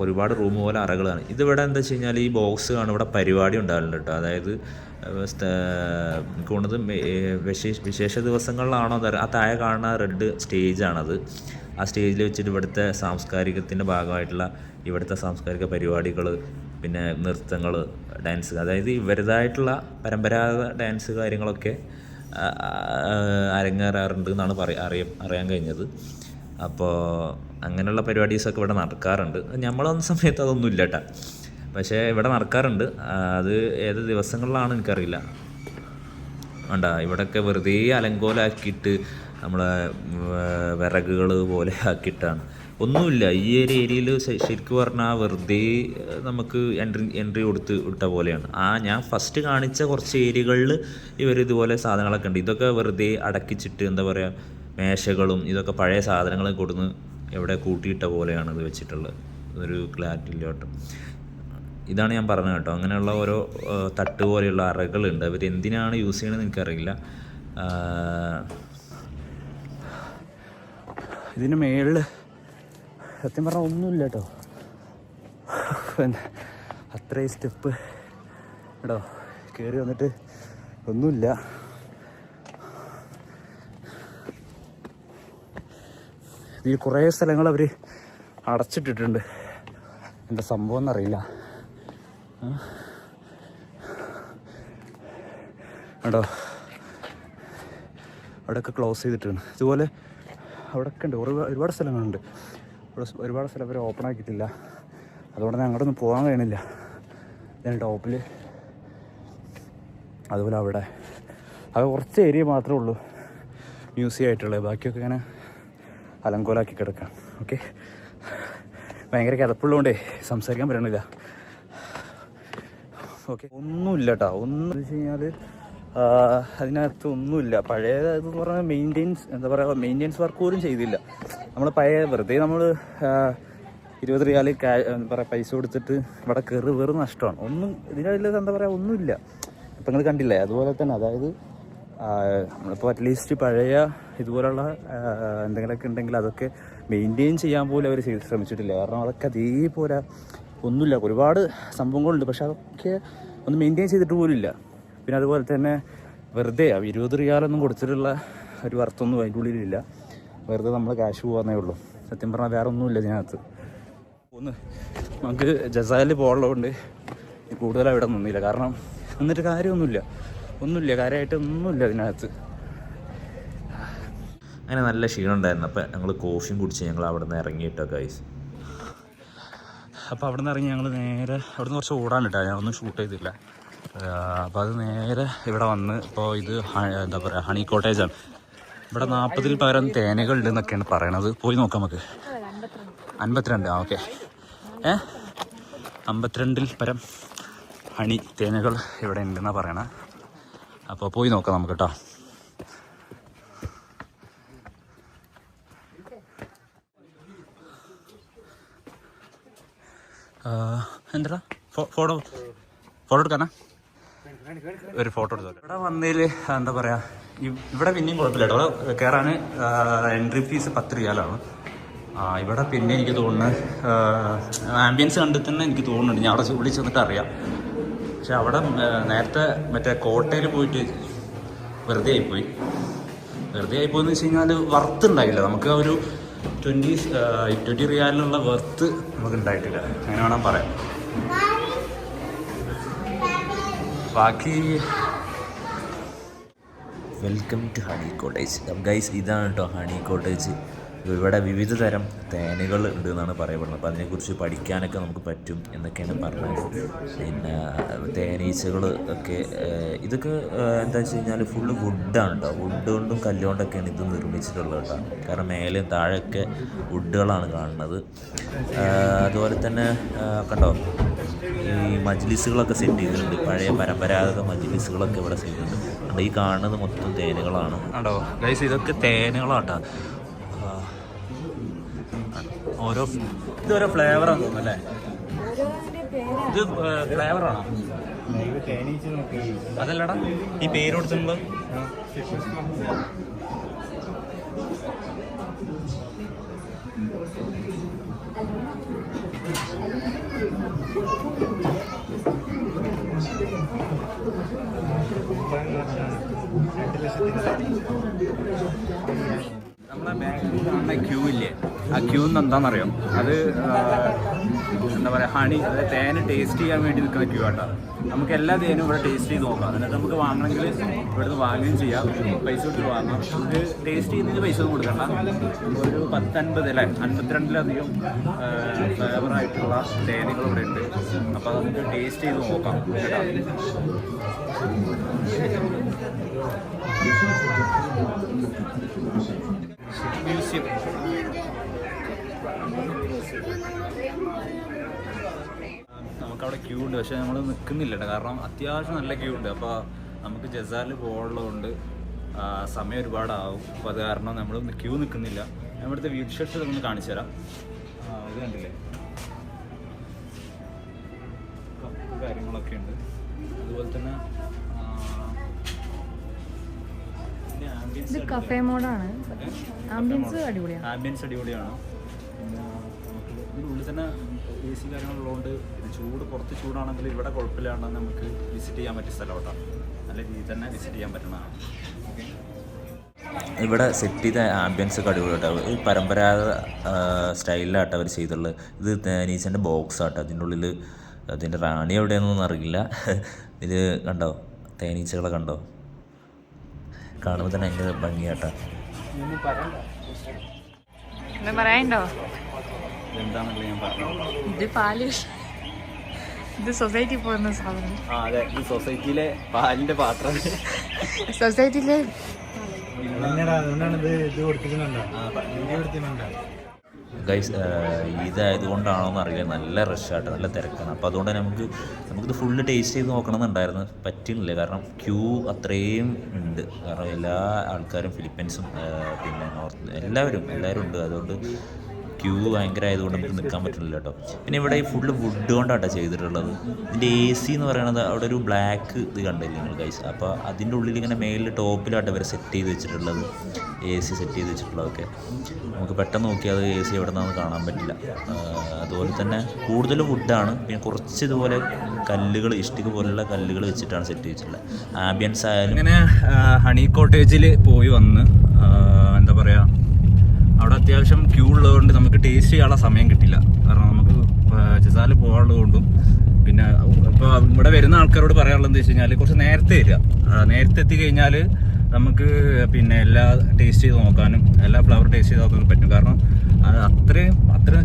ഒരുപാട് റൂം പോലെ അറകളാണ്. ഇതിവിടെ എന്താ വെച്ച് കഴിഞ്ഞാൽ ഈ ബോക്സ് കാണും, ഇവിടെ പരിപാടി ഉണ്ടാകലുണ്ട് കേട്ടോ. അതായത് എനിക്ക് തോന്നുന്നത് വിശേഷ ദിവസങ്ങളിലാണോ ആ താഴെ കാണുന്ന റെഡ് സ്റ്റേജാണത്. ആ സ്റ്റേജിൽ വെച്ചിട്ട് ഇവിടുത്തെ സാംസ്കാരികത്തിൻ്റെ ഭാഗമായിട്ടുള്ള ഇവിടുത്തെ സാംസ്കാരിക പരിപാടികൾ, പിന്നെ നൃത്തങ്ങൾ, ഡാൻസ്, അതായത് ഇവരുടേതായിട്ടുള്ള പരമ്പരാഗത ഡാൻസ് കാര്യങ്ങളൊക്കെ അരങ്ങേറാറുണ്ട് എന്നാണ് അറിയാൻ കഴിഞ്ഞത്. അപ്പോൾ അങ്ങനെയുള്ള പരിപാടീസൊക്കെ ഇവിടെ നടക്കാറുണ്ട്. നമ്മൾ വന്ന സമയത്ത് അതൊന്നും ഇല്ല കേട്ടോ, പക്ഷേ ഇവിടെ നടക്കാറുണ്ട്. അത് ഏത് ദിവസങ്ങളിലാണ് എനിക്കറിയില്ല. വേണ്ട ഇവിടെയൊക്കെ വെറുതെ അലങ്കോലാക്കിയിട്ട് നമ്മളെ വിറകുകൾ പോലെ ആക്കിയിട്ടാണ്. ഒന്നുമില്ല ഈ ഒരു ഏരിയയിൽ ശരിക്കും പറഞ്ഞാൽ വെറുതെ നമുക്ക് എൻട്രി കൊടുത്ത് ഇട്ട പോലെയാണ്. ഞാൻ ഫസ്റ്റ് കാണിച്ച കുറച്ച് ഏരിയകളിൽ ഇവർ ഇതുപോലെ സാധനങ്ങളൊക്കെ ഉണ്ട്. ഇതൊക്കെ വെറുതെ അടക്കിച്ചിട്ട് എന്താ പറയുക മേശകളും ഇതൊക്കെ പഴയ സാധനങ്ങളും കൊടുന്ന് എവിടെ കൂട്ടിയിട്ട പോലെയാണ് ഇത് വെച്ചിട്ടുള്ളത്. ഒരു ക്ലാരിറ്റി ഇല്ല കേട്ടോ. ഇതാണ് ഞാൻ പറഞ്ഞത് കേട്ടോ. അങ്ങനെയുള്ള ഓരോ തട്ട് പോലെയുള്ള അറകളുണ്ട്. അവർ എന്തിനാണ് യൂസ് ചെയ്യണമെന്ന് എനിക്കറിയില്ല. ഇതിന് മേളിൽ സത്യം പറഞ്ഞാൽ ഒന്നുമില്ല കേട്ടോ. അത്രയും സ്റ്റെപ്പ് കേട്ടോ കയറി വന്നിട്ട് ഒന്നുമില്ല. ഇതിൽ കുറേ സ്ഥലങ്ങൾ അവർ അടച്ചിട്ടിട്ടുണ്ട്. എന്താ സംഭവം എന്നറിയില്ല കേട്ടോ. അവിടെയൊക്കെ ക്ലോസ് ചെയ്തിട്ടാണ്. ഇതുപോലെ അവിടെയൊക്കെ ഉണ്ട് ഒരുപാട് സ്ഥലങ്ങളുണ്ട്. ഇവിടെ ഒരുപാട് സ്ഥലം അവർ ഓപ്പൺ ആക്കിയിട്ടില്ല. അതുകൊണ്ട് തന്നെ അങ്ങോട്ടൊന്നും പോകാൻ കഴിയണില്ല. ഞാൻ ടോപ്പിൽ അതുപോലെ അവിടെ അത് കുറച്ച് ഏരിയ മാത്രമേ ഉള്ളൂ മ്യൂസിയം ആയിട്ടുള്ളത്. ബാക്കിയൊക്കെ ഇങ്ങനെ അലങ്കോലാക്കി കിടക്കാം. ഓക്കെ, ഭയങ്കര കിതപ്പുള്ളതുകൊണ്ടേ സംസാരിക്കാൻ പറ്റണില്ല. ഓക്കെ, ഒന്നുമില്ല കേട്ടോ. ഒന്നും വെച്ച് കഴിഞ്ഞാൽ അതിനകത്ത് ഒന്നുമില്ല. പഴയ ഇതെന്ന് പറഞ്ഞാൽ മെയിൻ്റെനൻസ് വർക്ക് പോലും ചെയ്തില്ല. നമ്മൾ പഴയ വെറുതെ നമ്മൾ 20 റിയാൽ എന്താ പറയുക പൈസ കൊടുത്തിട്ട് ഇവിടെ കയറി വെറും നഷ്ടമാണ്. ഒന്നും ഇതിനതിൽ എന്താ പറയുക ഒന്നുമില്ല. ഇപ്പം നിങ്ങൾ കണ്ടില്ലേ, അതുപോലെ തന്നെ അതായത് നമ്മളിപ്പോൾ അറ്റ്ലീസ്റ്റ് പഴയ ഇതുപോലുള്ള എന്തെങ്കിലുമൊക്കെ ഉണ്ടെങ്കിൽ അതൊക്കെ മെയിൻറ്റെയിൻ ചെയ്യാൻ പോലും അവർ ശ്രമിച്ചിട്ടില്ല. കാരണം അതൊക്കെ അതേപോലെ ഒന്നുമില്ല, ഒരുപാട് സംഭവങ്ങളുണ്ട്, പക്ഷെ അതൊക്കെ ഒന്ന് മെയിൻറ്റെയിൻ ചെയ്തിട്ട് പോലും ഇല്ല. പിന്നെ അതുപോലെ തന്നെ വെറുതെ 20 റിയാലൊന്നും കൊടുത്തിട്ടുള്ള ഒരു വർത്തൊന്നും അതിൻ്റെ ഉള്ളിലില്ല. വെറുതെ നമ്മൾ ക്യാഷ് പോകാന്നേ ഉള്ളൂ. സത്യം പറഞ്ഞാൽ വേറെ ഒന്നുമില്ല ഇതിനകത്ത്. നമുക്ക് ജസാലിൽ പോകാനുള്ളതുകൊണ്ട് കൂടുതൽ അവിടെ നിന്നില്ല. കാരണം എന്നിട്ട് ഒന്നുമില്ല കാര്യമായിട്ട് ഒന്നുമില്ല ഇതിനകത്ത്. അങ്ങനെ നല്ല ക്ഷീണം ഉണ്ടായിരുന്നു. അപ്പോൾ ഞങ്ങൾ കോഫിയും കുടിച്ച് ഞങ്ങൾ അവിടെ നിന്ന് ഇറങ്ങിയിട്ടോ ഗൈസ്. അപ്പോൾ അവിടെ നിന്ന് ഇറങ്ങി ഞങ്ങൾ നേരെ അവിടെ നിന്ന് കുറച്ച് ഓടാനിട്ടാ, ഞാനൊന്നും ഷൂട്ട് ചെയ്തില്ല. അപ്പോൾ അത് നേരെ ഇവിടെ വന്ന് ഇപ്പോൾ ഇത് എന്താ പറയുക ഹണി കോട്ടേജാണ്. ഇവിടെ 40-ൽ പകരം തേനകളുണ്ട് എന്നൊക്കെയാണ് പറയണത്. പോയി നോക്കാം നമുക്ക്. 52 ഓക്കെ 52-ൽ പരം ഹണി തേനകൾ ഇവിടെ ഉണ്ടെന്നാണ് പറയണത്. അപ്പോൾ പോയി നോക്കാം നമുക്ക് കേട്ടോ. എന്താ ഫോട്ടോ എടുക്കാനാ? ഒരു ഫോട്ടോ എടുത്തോ. ഇവിടെ വന്നതിൽ എന്താ പറയുക, ഇവിടെ പിന്നെയും കുഴപ്പമില്ല കേട്ടോ. ഇവിടെ കയറാൻ എൻട്രി ഫീസ് 10 റിയാലാണ്. ഇവിടെ പിന്നെ എനിക്ക് തോന്നുന്നത് ആംബിയൻസ് കണ്ടിട്ട് തന്നെ എനിക്ക് തോന്നുന്നുണ്ട്. ഞാൻ അവിടെ ഉള്ളിൽ ചെന്നിട്ട് അറിയാം. പക്ഷെ അവിടെ നേരത്തെ മറ്റേ കോട്ടയിൽ പോയിട്ട് വെറുതെ ആയിപ്പോയെന്ന് വെച്ച് കഴിഞ്ഞാൽ വർത്ത് ഉണ്ടായില്ല. നമുക്ക് ഒരു 20 റിയാലിനുള്ള വർത്ത് നമുക്ക് ഉണ്ടായിട്ടില്ല, അങ്ങനെ വേണം പറയാം. ബാക്കി welcome to honey cottage guys. ഇതാണ് കേട്ടോ ഹണി കോട്ടേജ്. ഇവിടെ വിവിധ തരം തേനുകൾ ഉണ്ട് എന്നാണ് പറയപ്പെടുന്നത്. അപ്പോൾ അതിനെക്കുറിച്ച് പഠിക്കാനൊക്കെ നമുക്ക് പറ്റും എന്നൊക്കെയാണ് പറഞ്ഞത്. പിന്നെ തേനീച്ചകൾ ഒക്കെ ഇതൊക്കെ എന്താ വെച്ച് കഴിഞ്ഞാൽ ഫുള്ള് വുഡാണ് കേട്ടോ. വുഡ് കൊണ്ടും കല്ലുകൊണ്ടൊക്കെയാണ് ഇത് നിർമ്മിച്ചിട്ടുള്ളത് കേട്ടോ. കാരണം മേലെയും താഴെയൊക്കെ വുഡുകളാണ് കാണുന്നത്. അതുപോലെ തന്നെ കണ്ടോ ഈ മജ്ലിസുകളൊക്കെ സെറ്റ് ചെയ്തിട്ടുണ്ട്. പഴയ പരമ്പരാഗത മജ്ലിസുകളൊക്കെ ഇവിടെ സെറ്റ് ചെയ്തിട്ടുണ്ട്. ഈ കാണുന്നത് മൊത്തം തേനുകളാണ് കേട്ടോ ഗൈസ്. ഇതൊക്കെ തേനുകളാട്ടോ. ഇതൊരോ ഫ്ലേവറാന്ന് തോന്നുന്നു അല്ലേ? ഇത് ഫ്ലേവറാണോ? അതല്ലടാ ഈ പേര് കൊടുത്തിട്ടുള്ളത്. നമ്മളെ ബാക്കിൽ കാണുന്ന ക്യൂ ഇല്ലേ, ആ ക്യൂ എന്താണെന്നറിയോ? അത് എന്താ പറയുക ഹണി, അതായത് തേന് ടേസ്റ്റ് ചെയ്യാൻ വേണ്ടി നിൽക്കുന്ന ക്യൂ ആട്ടോ. നമുക്ക് എല്ലാ തേനും ഇവിടെ ടേസ്റ്റ് ചെയ്ത് നോക്കാം. എന്നിട്ട് നമുക്ക് വാങ്ങണമെങ്കിൽ ഇവിടുന്ന് വാങ്ങുകയും ചെയ്യാം. പൈസ കൊടുത്ത് വാങ്ങാം. നമുക്ക് ടേസ്റ്റ് ചെയ്യുന്നതിന് പൈസ ഒന്നും കൊടുക്കണ്ട. ഒരു 10-50 അല്ലേ 52-ലധികം ഫ്ലേവറായിട്ടുള്ള തേനുകൾ ഇവിടെ ഉണ്ട്. അപ്പോൾ നമുക്ക് ടേസ്റ്റ് ചെയ്ത് നോക്കാം കേട്ടോ. മ്യൂസിയം നമുക്കവിടെ ക്യൂ ഉണ്ട്. പക്ഷേ നമ്മൾ നിൽക്കുന്നില്ല കേട്ടോ. കാരണം അത്യാവശ്യം നല്ല ക്യൂ ഉണ്ട്. അപ്പോൾ നമുക്ക് ജസാലിൽ പോകാനുള്ളതുകൊണ്ട് സമയം ഒരുപാടാവും. അപ്പോൾ അത് കാരണം നമ്മൾ ക്യൂ നിൽക്കുന്നില്ല. ഞാൻ ഇവിടുത്തെ വ്യൂ ഷർട്ട് ഒന്ന് കാണിച്ചു തരാം. ഇത് കണ്ടില്ലേ, കാര്യങ്ങളൊക്കെ ഉണ്ട്. അതുപോലെ തന്നെ കഫേ മോഡാണ്. ആംബിയൻസ് അടിപൊളിയാണ്. പിന്നെ നമുക്ക് ഇതിനുള്ളിൽ തന്നെ AC കാര്യങ്ങളുള്ളതുകൊണ്ട് ചൂട് പുറത്ത് ചൂടാണെങ്കിൽ ഇവിടെ കുഴപ്പമില്ലാണ്ട് നമുക്ക് വിസിറ്റ് ചെയ്യാൻ പറ്റിയ സ്ഥലമായിട്ടാണ്. നല്ല രീതിയിൽ തന്നെ വിസിറ്റ് ചെയ്യാൻ പറ്റുന്നതാണ്. ഇവിടെ സെറ്റ് ചെയ്ത ആംബിയൻസ് ഒക്കെ അടിപൊളിയായിട്ടാണ്. ഈ പരമ്പരാഗത സ്റ്റൈലിലായിട്ട് അവർ ചെയ്തിട്ടുള്ളത്. ഇത് തേനീച്ചൻ്റെ ബോക്സ് ആട്ടോ. അതിൻ്റെ ഉള്ളിൽ അതിൻ്റെ റാണി എവിടെയാണെന്നൊന്നും അറിയില്ല. ഇത് കണ്ടോ, തേനീച്ചകളെ കണ്ടോ? കാണുമ്പോൾ തന്നെ അതിൻ്റെ ഭംഗിയാട്ടാ. പറയാനുണ്ടോ? എന്താണെന്നല്ലേ ഞാൻ പറഞ്ഞു. ഇത് പാല്, ഇത് സൊസൈറ്റി പോകുന്ന സാധനം. അതെ, ഈ സൊസൈറ്റിയിലെ പാലിൻ്റെ പാത്രം. സൊസൈറ്റിയിലെ ഗൈസ് ഇതായതുകൊണ്ടാണോ എന്ന് അറിയില്ല, നല്ല റഷായിട്ട് നല്ല തിരക്കാണ്. അപ്പോൾ അതുകൊണ്ട് തന്നെ നമുക്കിത് ഫുള്ള് ടേസ്റ്റ് ചെയ്ത് നോക്കണമെന്നുണ്ടായിരുന്നു, പറ്റുന്നില്ല. കാരണം ക്യൂ അത്രയും ഉണ്ട്. കാരണം എല്ലാ ആൾക്കാരും ഫിലിപ്പീൻസും പിന്നെ എല്ലാവരും ഉണ്ട്. അതുകൊണ്ട് ക്യൂ ഭയങ്കര ആയതുകൊണ്ട് നമുക്ക് നിൽക്കാൻ പറ്റുന്നില്ല കേട്ടോ. പിന്നെ ഇവിടെ ഈ ഫുള്ള് വുഡ് കൊണ്ടാട്ടോ ചെയ്തിട്ടുള്ളത്. ഇതിൻ്റെ AC എന്ന് പറയുന്നത് അവിടെ ഒരു ബ്ലാക്ക് ഇത് കണ്ടില്ല നിങ്ങൾ ഗൈസ്. അപ്പോൾ അതിൻ്റെ ഉള്ളിൽ ഇങ്ങനെ മേലിൽ ടോപ്പിലാട്ടോ ഇവർ സെറ്റ് ചെയ്ത് വെച്ചിട്ടുള്ളത്, AC സെറ്റ് ചെയ്ത് വെച്ചിട്ടുള്ളതൊക്കെ. നമുക്ക് പെട്ടെന്ന് നോക്കിയാൽ അത് AC എവിടെ നിന്നാണെന്ന് കാണാൻ പറ്റില്ല. അതുപോലെ തന്നെ കൂടുതലും വുഡാണ്. പിന്നെ കുറച്ച് ഇതുപോലെ കല്ലുകൾ, ഇഷ്ടിക പോലുള്ള കല്ലുകൾ വെച്ചിട്ടാണ് സെറ്റ് ചെയ്തിട്ടുള്ളത്. ആംബിയൻസ് ആയാലും ഇങ്ങനെ ഹണി കോട്ടേജിൽ പോയി വന്ന് എന്താ പറയുക, അവിടെ അത്യാവശ്യം ക്യൂ ഉള്ളതുകൊണ്ട് നമുക്ക് ടേസ്റ്റ് ചെയ്യാനുള്ള സമയം കിട്ടില്ല. കാരണം നമുക്ക് ജസാൽ പോകാനുള്ളത് കൊണ്ടും പിന്നെ ഇപ്പോൾ ഇവിടെ വരുന്ന ആൾക്കാരോട് പറയാനുള്ളത് എന്താ വെച്ച് കഴിഞ്ഞാൽ കുറച്ച് നേരത്തെ വരിക. നേരത്തെ എത്തിക്കഴിഞ്ഞാൽ നമുക്ക് പിന്നെ എല്ലാ ടേസ്റ്റ് ചെയ്ത് നോക്കാനും എല്ലാ ഫ്ലവർ ടേസ്റ്റ് ചെയ്ത് നോക്കാനും പറ്റും. കാരണം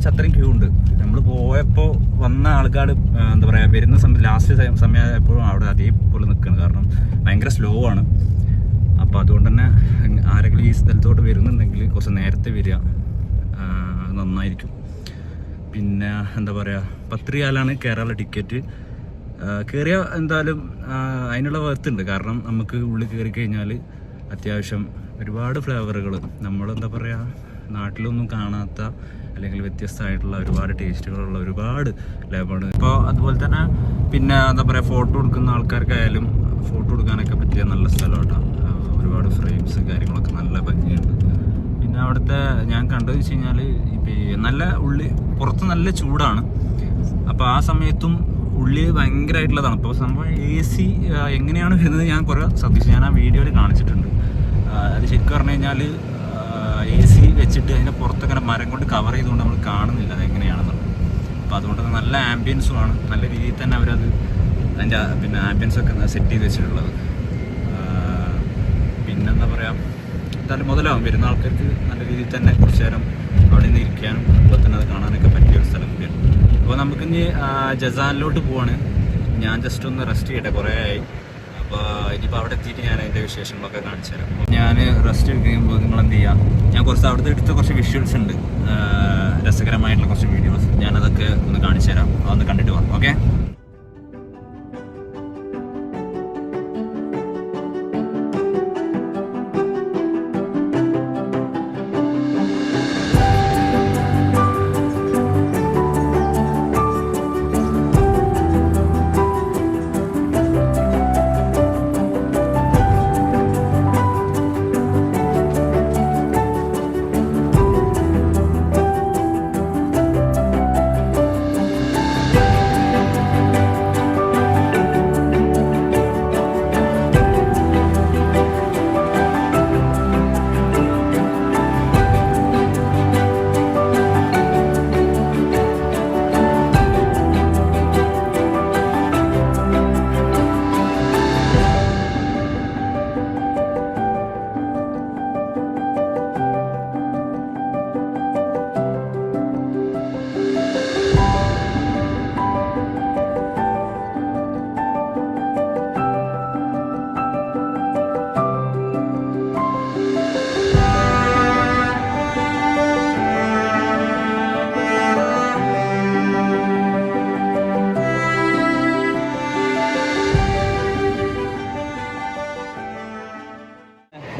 അത്രയും ക്യൂ ഉണ്ട്. നമ്മൾ പോയപ്പോൾ വന്ന ആൾക്കാർ എന്താ പറയുക, വരുന്ന സമയം ലാസ്റ്റ് സമയമായപ്പോഴും അവിടെ അതേപോലെ നിൽക്കുകയാണ്. കാരണം ഭയങ്കര സ്ലോ ആണ്. അപ്പോൾ അതുകൊണ്ട് തന്നെ ആരെങ്കിലും ഈ സ്ഥലത്തോട്ട് വരുന്നുണ്ടെങ്കിൽ കുറച്ച് നേരത്തെ വരിക, നന്നായിരിക്കും. പിന്നെ എന്താ പറയുക, 10 റിയാലാണ് കയറാനുള്ള ടിക്കറ്റ്. കയറിയ എന്തായാലും അതിനുള്ള വർത്തുണ്ട്. കാരണം നമുക്ക് ഉള്ളിൽ കയറി കഴിഞ്ഞാൽ അത്യാവശ്യം ഒരുപാട് ഫ്ലേവറുകൾ, നമ്മളെന്താ പറയുക, നാട്ടിലൊന്നും കാണാത്ത അല്ലെങ്കിൽ വ്യത്യസ്തമായിട്ടുള്ള ഒരുപാട് ടേസ്റ്റുകളുള്ള ഒരുപാട് ലേബാണ്. ഇപ്പോൾ അതുപോലെ തന്നെ പിന്നെ എന്താ പറയുക, ഫോട്ടോ എടുക്കുന്ന ആൾക്കാർക്കായാലും ഫോട്ടോ എടുക്കാനൊക്കെ പറ്റിയ നല്ല സ്ഥലമാട്ടോ. ഒരുപാട് ഫ്രെയിംസ് കാര്യങ്ങളൊക്കെ നല്ല ഭംഗിയുണ്ട്. പിന്നെ അവിടുത്തെ ഞാൻ കണ്ടതെന്ന് വെച്ച് കഴിഞ്ഞാൽ ഇപ്പം നല്ല പുറത്ത് നല്ല ചൂടാണ്. അപ്പോൾ ആ സമയത്തും ഉള്ളിൽ ഭയങ്കരമായിട്ടുള്ള തണുപ്പ്. അപ്പോൾ സംഭവം AC എങ്ങനെയാണ് വരുന്നത് ഞാൻ കുറേ ശ്രദ്ധിച്ചു, ഞാൻ ആ വീഡിയോയിൽ കാണിച്ചിട്ടുണ്ട്. അത് ശരിക്കും പറഞ്ഞു കഴിഞ്ഞാൽ AC വെച്ചിട്ട് അതിൻ്റെ പുറത്തൊക്കെ മരം കൊണ്ട് കവർ ചെയ്തുകൊണ്ട് നമ്മൾ കാണുന്നില്ല അതെങ്ങനെയാണെന്നുള്ളത്. അപ്പോൾ അതുകൊണ്ട് നല്ല ആംബിയൻസുമാണ്. നല്ല രീതിയിൽ തന്നെ അവരത് അതിൻ്റെ പിന്നെ ആംബിയൻസൊക്കെ സെറ്റ് ചെയ്ത് വെച്ചിട്ടുള്ളത്. പിന്നെന്താ പറയുക, എന്തായാലും മുതലാവും വരുന്ന ആൾക്കാർക്ക് നല്ല രീതിയിൽ തന്നെ കുറച്ച് നേരം അവിടെ നിന്ന് ഇരിക്കാനും അതുപോലെ തന്നെ അത് കാണാനൊക്കെ പറ്റിയ ഒരു സ്ഥലം കൂടിയാണ്. അപ്പോൾ നമുക്കിനി ജസാനിലോട്ട് പോവാണ്. ഞാൻ ജസ്റ്റ് ഒന്ന് റെസ്റ്റ് ചെയ്യട്ടെ, കുറേ ആയി. അപ്പോൾ ഇനിയിപ്പോൾ അവിടെ എത്തിയിട്ട് ഞാൻ അതിൻ്റെ വിശേഷങ്ങളൊക്കെ കാണിച്ചു തരാം. ഞാൻ റെസ്റ്റ് എടുക്കുമ്പോൾ നിങ്ങൾ എന്ത് ചെയ്യുക, ഞാൻ കുറച്ച് അവിടുത്തെ എടുത്ത കുറച്ച് വിഷ്വൽസ് ഉണ്ട്, രസകരമായിട്ടുള്ള കുറച്ച് വീഡിയോസ്, ഞാനതൊക്കെ ഒന്ന് കാണിച്ചു തരാം. അതൊന്ന് കണ്ടിട്ട് പോകാം. ഓക്കെ.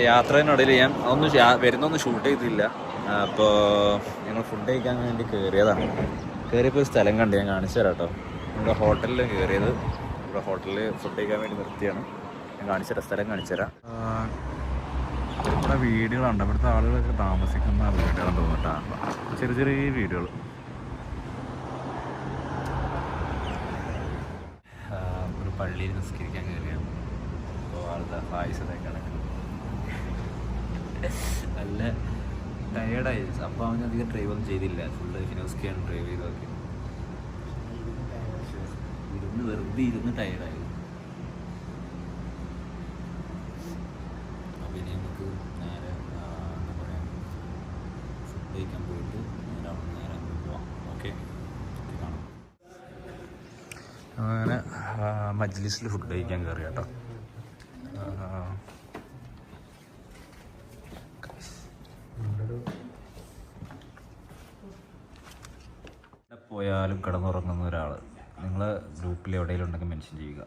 യാത്രേനിടയിൽ ഞാൻ വരുന്നൊന്നും ഷൂട്ട് ചെയ്തില്ല. അപ്പോൾ ഞങ്ങൾ ഫുഡ് കഴിക്കാൻ വേണ്ടി കയറിയതാണ്. കയറിയപ്പോൾ ഒരു സ്ഥലം കണ്ട് ഞാൻ കാണിച്ചു തരാം കേട്ടോ. നമ്മുടെ ഹോട്ടലിൽ കയറിയത്, ഇവിടെ ഹോട്ടലിൽ ഫുഡ് കഴിക്കാൻ വേണ്ടി നിർത്തിയാണ്. ഞാൻ കാണിച്ചു തരാം, സ്ഥലം കാണിച്ചു തരാം. ഇവിടെ വീടുകളുണ്ട്, ഇവിടുത്തെ ആളുകളൊക്കെ താമസിക്കുന്ന വീടുകളെന്ന് തോന്നിട്ടാ, ചെറിയ വീടുകൾ. ഒരു പള്ളിയിൽ നിസ്കരിക്കാൻ കയറിയാണ്. അപ്പോൾ ആളുടെ പായസത്തെ കണക്ക് നല്ല ടയേർഡായി. അപ്പോൾ അവനധികം ഡ്രൈവ് ഒന്നും ചെയ്തില്ല, ഫുള്ള് ഫിനോസ്കിയാണ് ഡ്രൈവ് ചെയ്തൊക്കെ. വെറുതെ ഇരുന്ന് ടയേർഡായി. അപ്പോൾ ഇനി നമുക്ക് നേരെ എന്താ പറയുക, ഫുഡ് കഴിക്കാൻ പോയിട്ട് നേരെ പോവാം. ഓക്കെ, കാണാം. അങ്ങനെ മജ്ലിസിൽ ഫുഡ് കഴിക്കാൻ കയറി കേട്ടോ. പോയാലും കിടന്നുറങ്ങുന്ന ഒരാൾ നിങ്ങൾ ഗ്രൂപ്പിൽ എവിടെയെങ്കിലും ഉണ്ടെങ്കിൽ മെൻഷൻ ചെയ്യുക.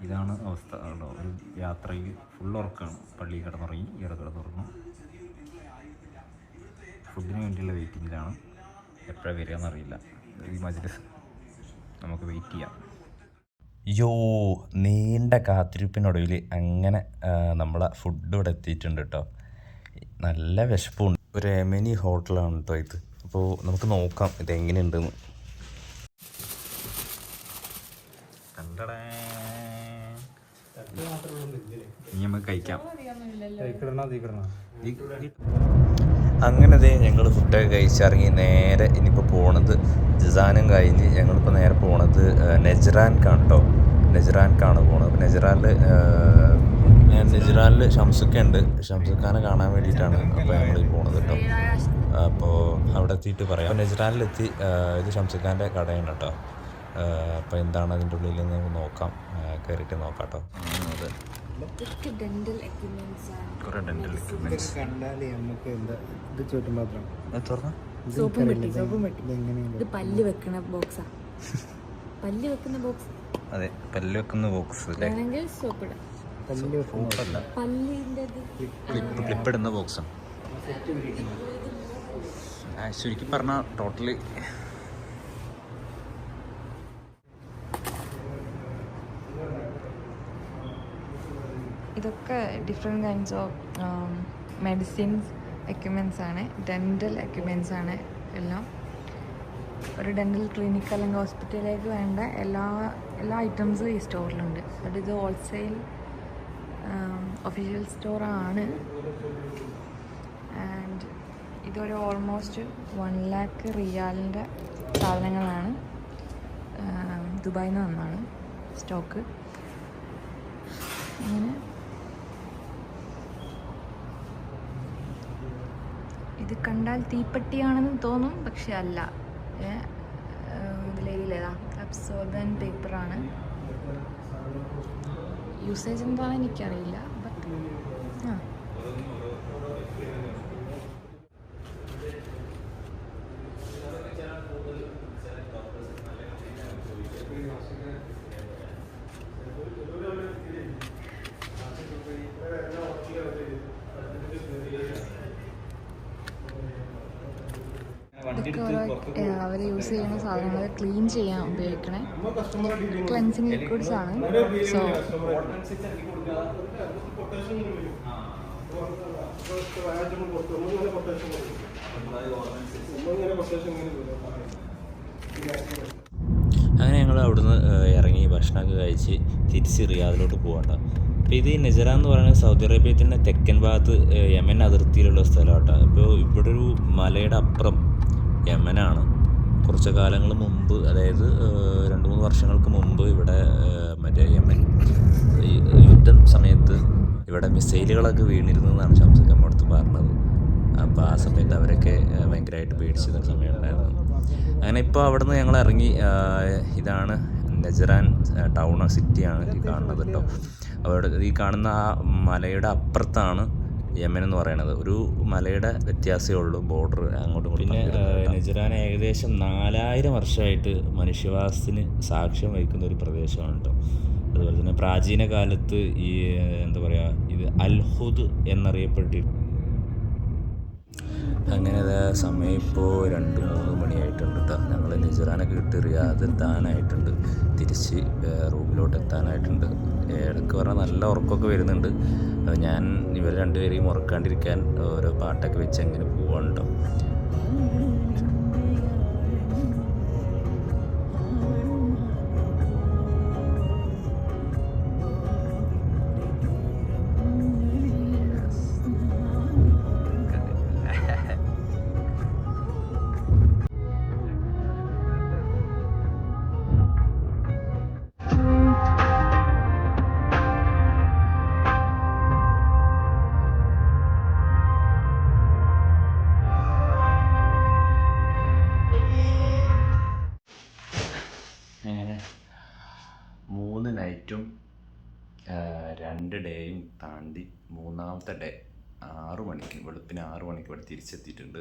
ഇതാണ് അവസ്ഥ. ഒരു യാത്രയിൽ ഫുൾ ഉറക്കമാണ്. പള്ളിയിൽ കിടന്നുറങ്ങി, ഇവിടെ കിടന്നുറങ്ങും. ഫുഡിന് വേണ്ടിയുള്ള വെയിറ്റിങ്ങിലാണ്. എപ്പോഴാണ് വരിക എന്നറിയില്ല. ഈ മജ്‌ലിസ് നമുക്ക് വെയിറ്റ് ചെയ്യാം. നീണ്ട കാത്തിരിപ്പിനൊടുവിൽ അങ്ങനെ നമ്മളെ ഫുഡ് ഇവിടെ എത്തിയിട്ടുണ്ട് കേട്ടോ. നല്ല വിശപ്പുണ്ട്. ഒരു എമിനി ഹോട്ടലാണ് കേട്ടോ ഇത്. അപ്പോൾ നമുക്ക് നോക്കാം ഇതെങ്ങനെയുണ്ടെന്ന്. ഇനി നമുക്ക് കഴിക്കാം. അങ്ങനെ ഞങ്ങൾ ഫുഡൊക്കെ കഴിച്ചിറങ്ങി നേരെ ഇനിയിപ്പോൾ പോണത് ജിസാനും കഴിഞ്ഞ് ഞങ്ങളിപ്പോൾ നേരെ പോണത് നെജ്റാൻക്കാണ് കേട്ടോ. നെജ്റാൻക്കാണ് പോണത്. അപ്പോൾ നെജ്റാനിൽ ഷംസുക്ക ഉണ്ട്. ഷംസുഖാനെ കാണാൻ വേണ്ടിയിട്ടാണ് അപ്പോൾ ഞങ്ങൾ പോണത് കേട്ടോ. അപ്പോൾ അവിടെ എത്തിയിട്ട് പറയാം. അപ്പോൾ നെജ്റാനിലെത്തി. ഇത് ഷംസുഖാൻ്റെ കടയാണ് കേട്ടോ. അപ്പോൾ എന്താണ് അതിൻ്റെ ഉള്ളിൽ നമുക്ക് നോക്കാം. കയറിയിട്ട് നോക്കാം കേട്ടോ. കുറേ ഡെന്റൽ എക്യുപ്മെന്റ്സ് കണ്ടാലേ നമുക്ക് എന്താ ഇത് ചോറ്റും പാത്രം സോപ്പും പെട്ടി. ഇത് പല്ല് വെക്കണ ബോക്സാ. പല്ല് വെക്കുന്ന ബോക്സ്. അതെ, പല്ല് വെക്കുന്ന ബോക്സ് അല്ലേ? വേണമെങ്കിൽ സോപ്പ് ഇടാം. പല്ലിൻ്റെ ക്ലിപ്പ് ഇടുന്ന ബോക്സാണ്. ശരിക്കും പറഞ്ഞാൽ ടോട്ടലി ഇതൊക്കെ different kinds of medicines equipments ആണ്. ഡെൻ്റൽ എക്യുപ്മെൻറ്റ്സ് ആണ് എല്ലാം. ഒരു ഡെൻ്റൽ ക്ലിനിക്ക് അല്ലെങ്കിൽ ഹോസ്പിറ്റലിലേക്ക് വേണ്ട എല്ലാ ഐറ്റംസും ഈ സ്റ്റോറിലുണ്ട്. ബട്ട് ഇത് ഹോൾസെയിൽ ഒഫീഷ്യൽ സ്റ്റോറാണ്. ആൻഡ് ഇതൊരു ഓൾമോസ്റ്റ് 1 lakh റിയാലിൻ്റെ സാധനങ്ങളാണ്. ദുബായിൽ നിന്ന് വന്നാണ് സ്റ്റോക്ക്. അങ്ങനെ ഇത് കണ്ടാൽ തീപ്പെട്ടിയാണെന്ന് തോന്നും, പക്ഷെ അല്ല. ഇതിലേതാ അബ്സോർബൻ പേപ്പറാണ്. യൂസേജ് എന്താണെന്ന് എനിക്കറിയില്ല. ബട്ട് അവർ യൂസ് ചെയ്യുന്ന സാധനങ്ങൾ ക്ലീൻ ചെയ്യാൻ ഉപയോഗിക്കണേ ക്ലെൻസിങ് ലിക്വിഡ്സ് ആണ്. സോ അങ്ങനെ ഞങ്ങൾ അവിടുന്ന് ഇറങ്ങി ഭക്ഷണമൊക്കെ കഴിച്ച് തിരിച്ച് റിയാദിലോട്ട് പോകണ്ട. അപ്പോൾ ഇത് നെജറ എന്ന് പറയുന്നത് സൗദി അറേബ്യത്തിൻ്റെ തെക്കൻ ഭാഗത്ത് യമൻ അതിർത്തിയിലുള്ള സ്ഥലമാട്ടോ. അപ്പോൾ ഇവിടെ ഒരു മലയുടെ അപ്പുറം യമനാണ്. കുറച്ച് കാലങ്ങൾ മുമ്പ്, അതായത് 2-3 വർഷങ്ങൾക്ക് മുമ്പ് ഇവിടെ മറ്റേ യമൻ യുദ്ധം സമയത്ത് ഇവിടെ മിസൈലുകളൊക്കെ വീണിരുന്നതെന്നാണ് ഷംസുഖ് നമ്മടുത്ത് പറഞ്ഞത്. അപ്പോൾ ആ സമയത്ത് അവരൊക്കെ ഭയങ്കരമായിട്ട് പേടിച്ചിരുന്ന സമയം ഉണ്ടായിരുന്നു. അങ്ങനെ ഇപ്പോൾ അവിടെ നിന്ന് ഞങ്ങൾ ഇറങ്ങി. ഇതാണ് നെജ്റാൻ ടൗൺ, സിറ്റിയാണ് ഈ കാണുന്നത് കേട്ടോ. അവിടെ ഈ കാണുന്ന ആ മലയുടെ അപ്പുറത്താണ് യമൻ എന്ന് പറയുന്നത്. ഒരു മലയുടെ വ്യത്യാസമേ ഉള്ളൂ ബോർഡർ അങ്ങോട്ടും ഇങ്ങോട്ടും. പിന്നെ നെജ്റാൻ ഏകദേശം 4000 വർഷമായിട്ട് മനുഷ്യവാസത്തിന് സാക്ഷ്യം വഹിക്കുന്ന ഒരു പ്രദേശമാണ് കേട്ടോ. അതുപോലെ തന്നെ പ്രാചീന കാലത്ത് ഈ എന്താ പറയുക, ഇത് അൽഹുദ് എന്നറിയപ്പെട്ടിരുന്നു. അങ്ങനെ സമയം ഇപ്പോൾ 2-3 മണിയായിട്ടുണ്ട് കേട്ടോ. ഞങ്ങൾ നെജ്റാനൊക്കെ വിട്ട് റിയാദ് എത്താനായിട്ടുണ്ട്. തിരിച്ച് റൂമിലോട്ട് എത്താനായിട്ടുണ്ട്. ഇടയ്ക്ക് പറഞ്ഞാൽ നല്ല ഉറക്കമൊക്കെ വരുന്നുണ്ട്. ഞാൻ ഇവർ രണ്ടുപേരെയും ഉറക്കാണ്ടിരിക്കാൻ ഓരോ പാട്ടൊക്കെ വെച്ച് അങ്ങനെ പോവാണ് കേട്ടോ. നൈറ്റും 2 ഡേയും താണ്ടി 3-ാമത്തെ ഡേ 6 മണിക്ക്, വെളുപ്പിന് 6 മണിക്ക് ഇവിടെ തിരിച്ചെത്തിയിട്ടുണ്ട്.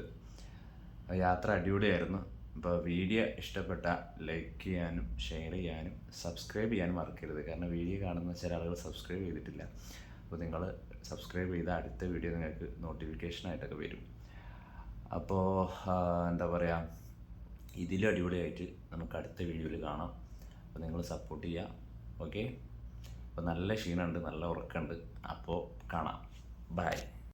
യാത്ര അടിപൊളിയായിരുന്നു. അപ്പോൾ വീഡിയോ ഇഷ്ടപ്പെട്ട ലൈക്ക് ചെയ്യാനും ഷെയർ ചെയ്യാനും സബ്സ്ക്രൈബ് ചെയ്യാനും മറക്കരുത്. കാരണം വീഡിയോ കാണുന്ന ചില ആളുകൾ സബ്സ്ക്രൈബ് ചെയ്തിട്ടില്ല. അപ്പോൾ നിങ്ങൾ സബ്സ്ക്രൈബ് ചെയ്ത അടുത്ത വീഡിയോ നിങ്ങൾക്ക് നോട്ടിഫിക്കേഷനായിട്ടൊക്കെ വരും. അപ്പോൾ എന്താ പറയുക, ഇതിലും അടിപൊളിയായിട്ട് നമുക്ക് അടുത്ത വീഡിയോയിൽ കാണാം. അപ്പോൾ നിങ്ങൾ സപ്പോർട്ട് ചെയ്യുക. ഓക്കെ, അപ്പോൾ നല്ല ക്ഷീണമുണ്ട്, നല്ല ഉറക്കമുണ്ട്. അപ്പോൾ കാണാം. ബൈ.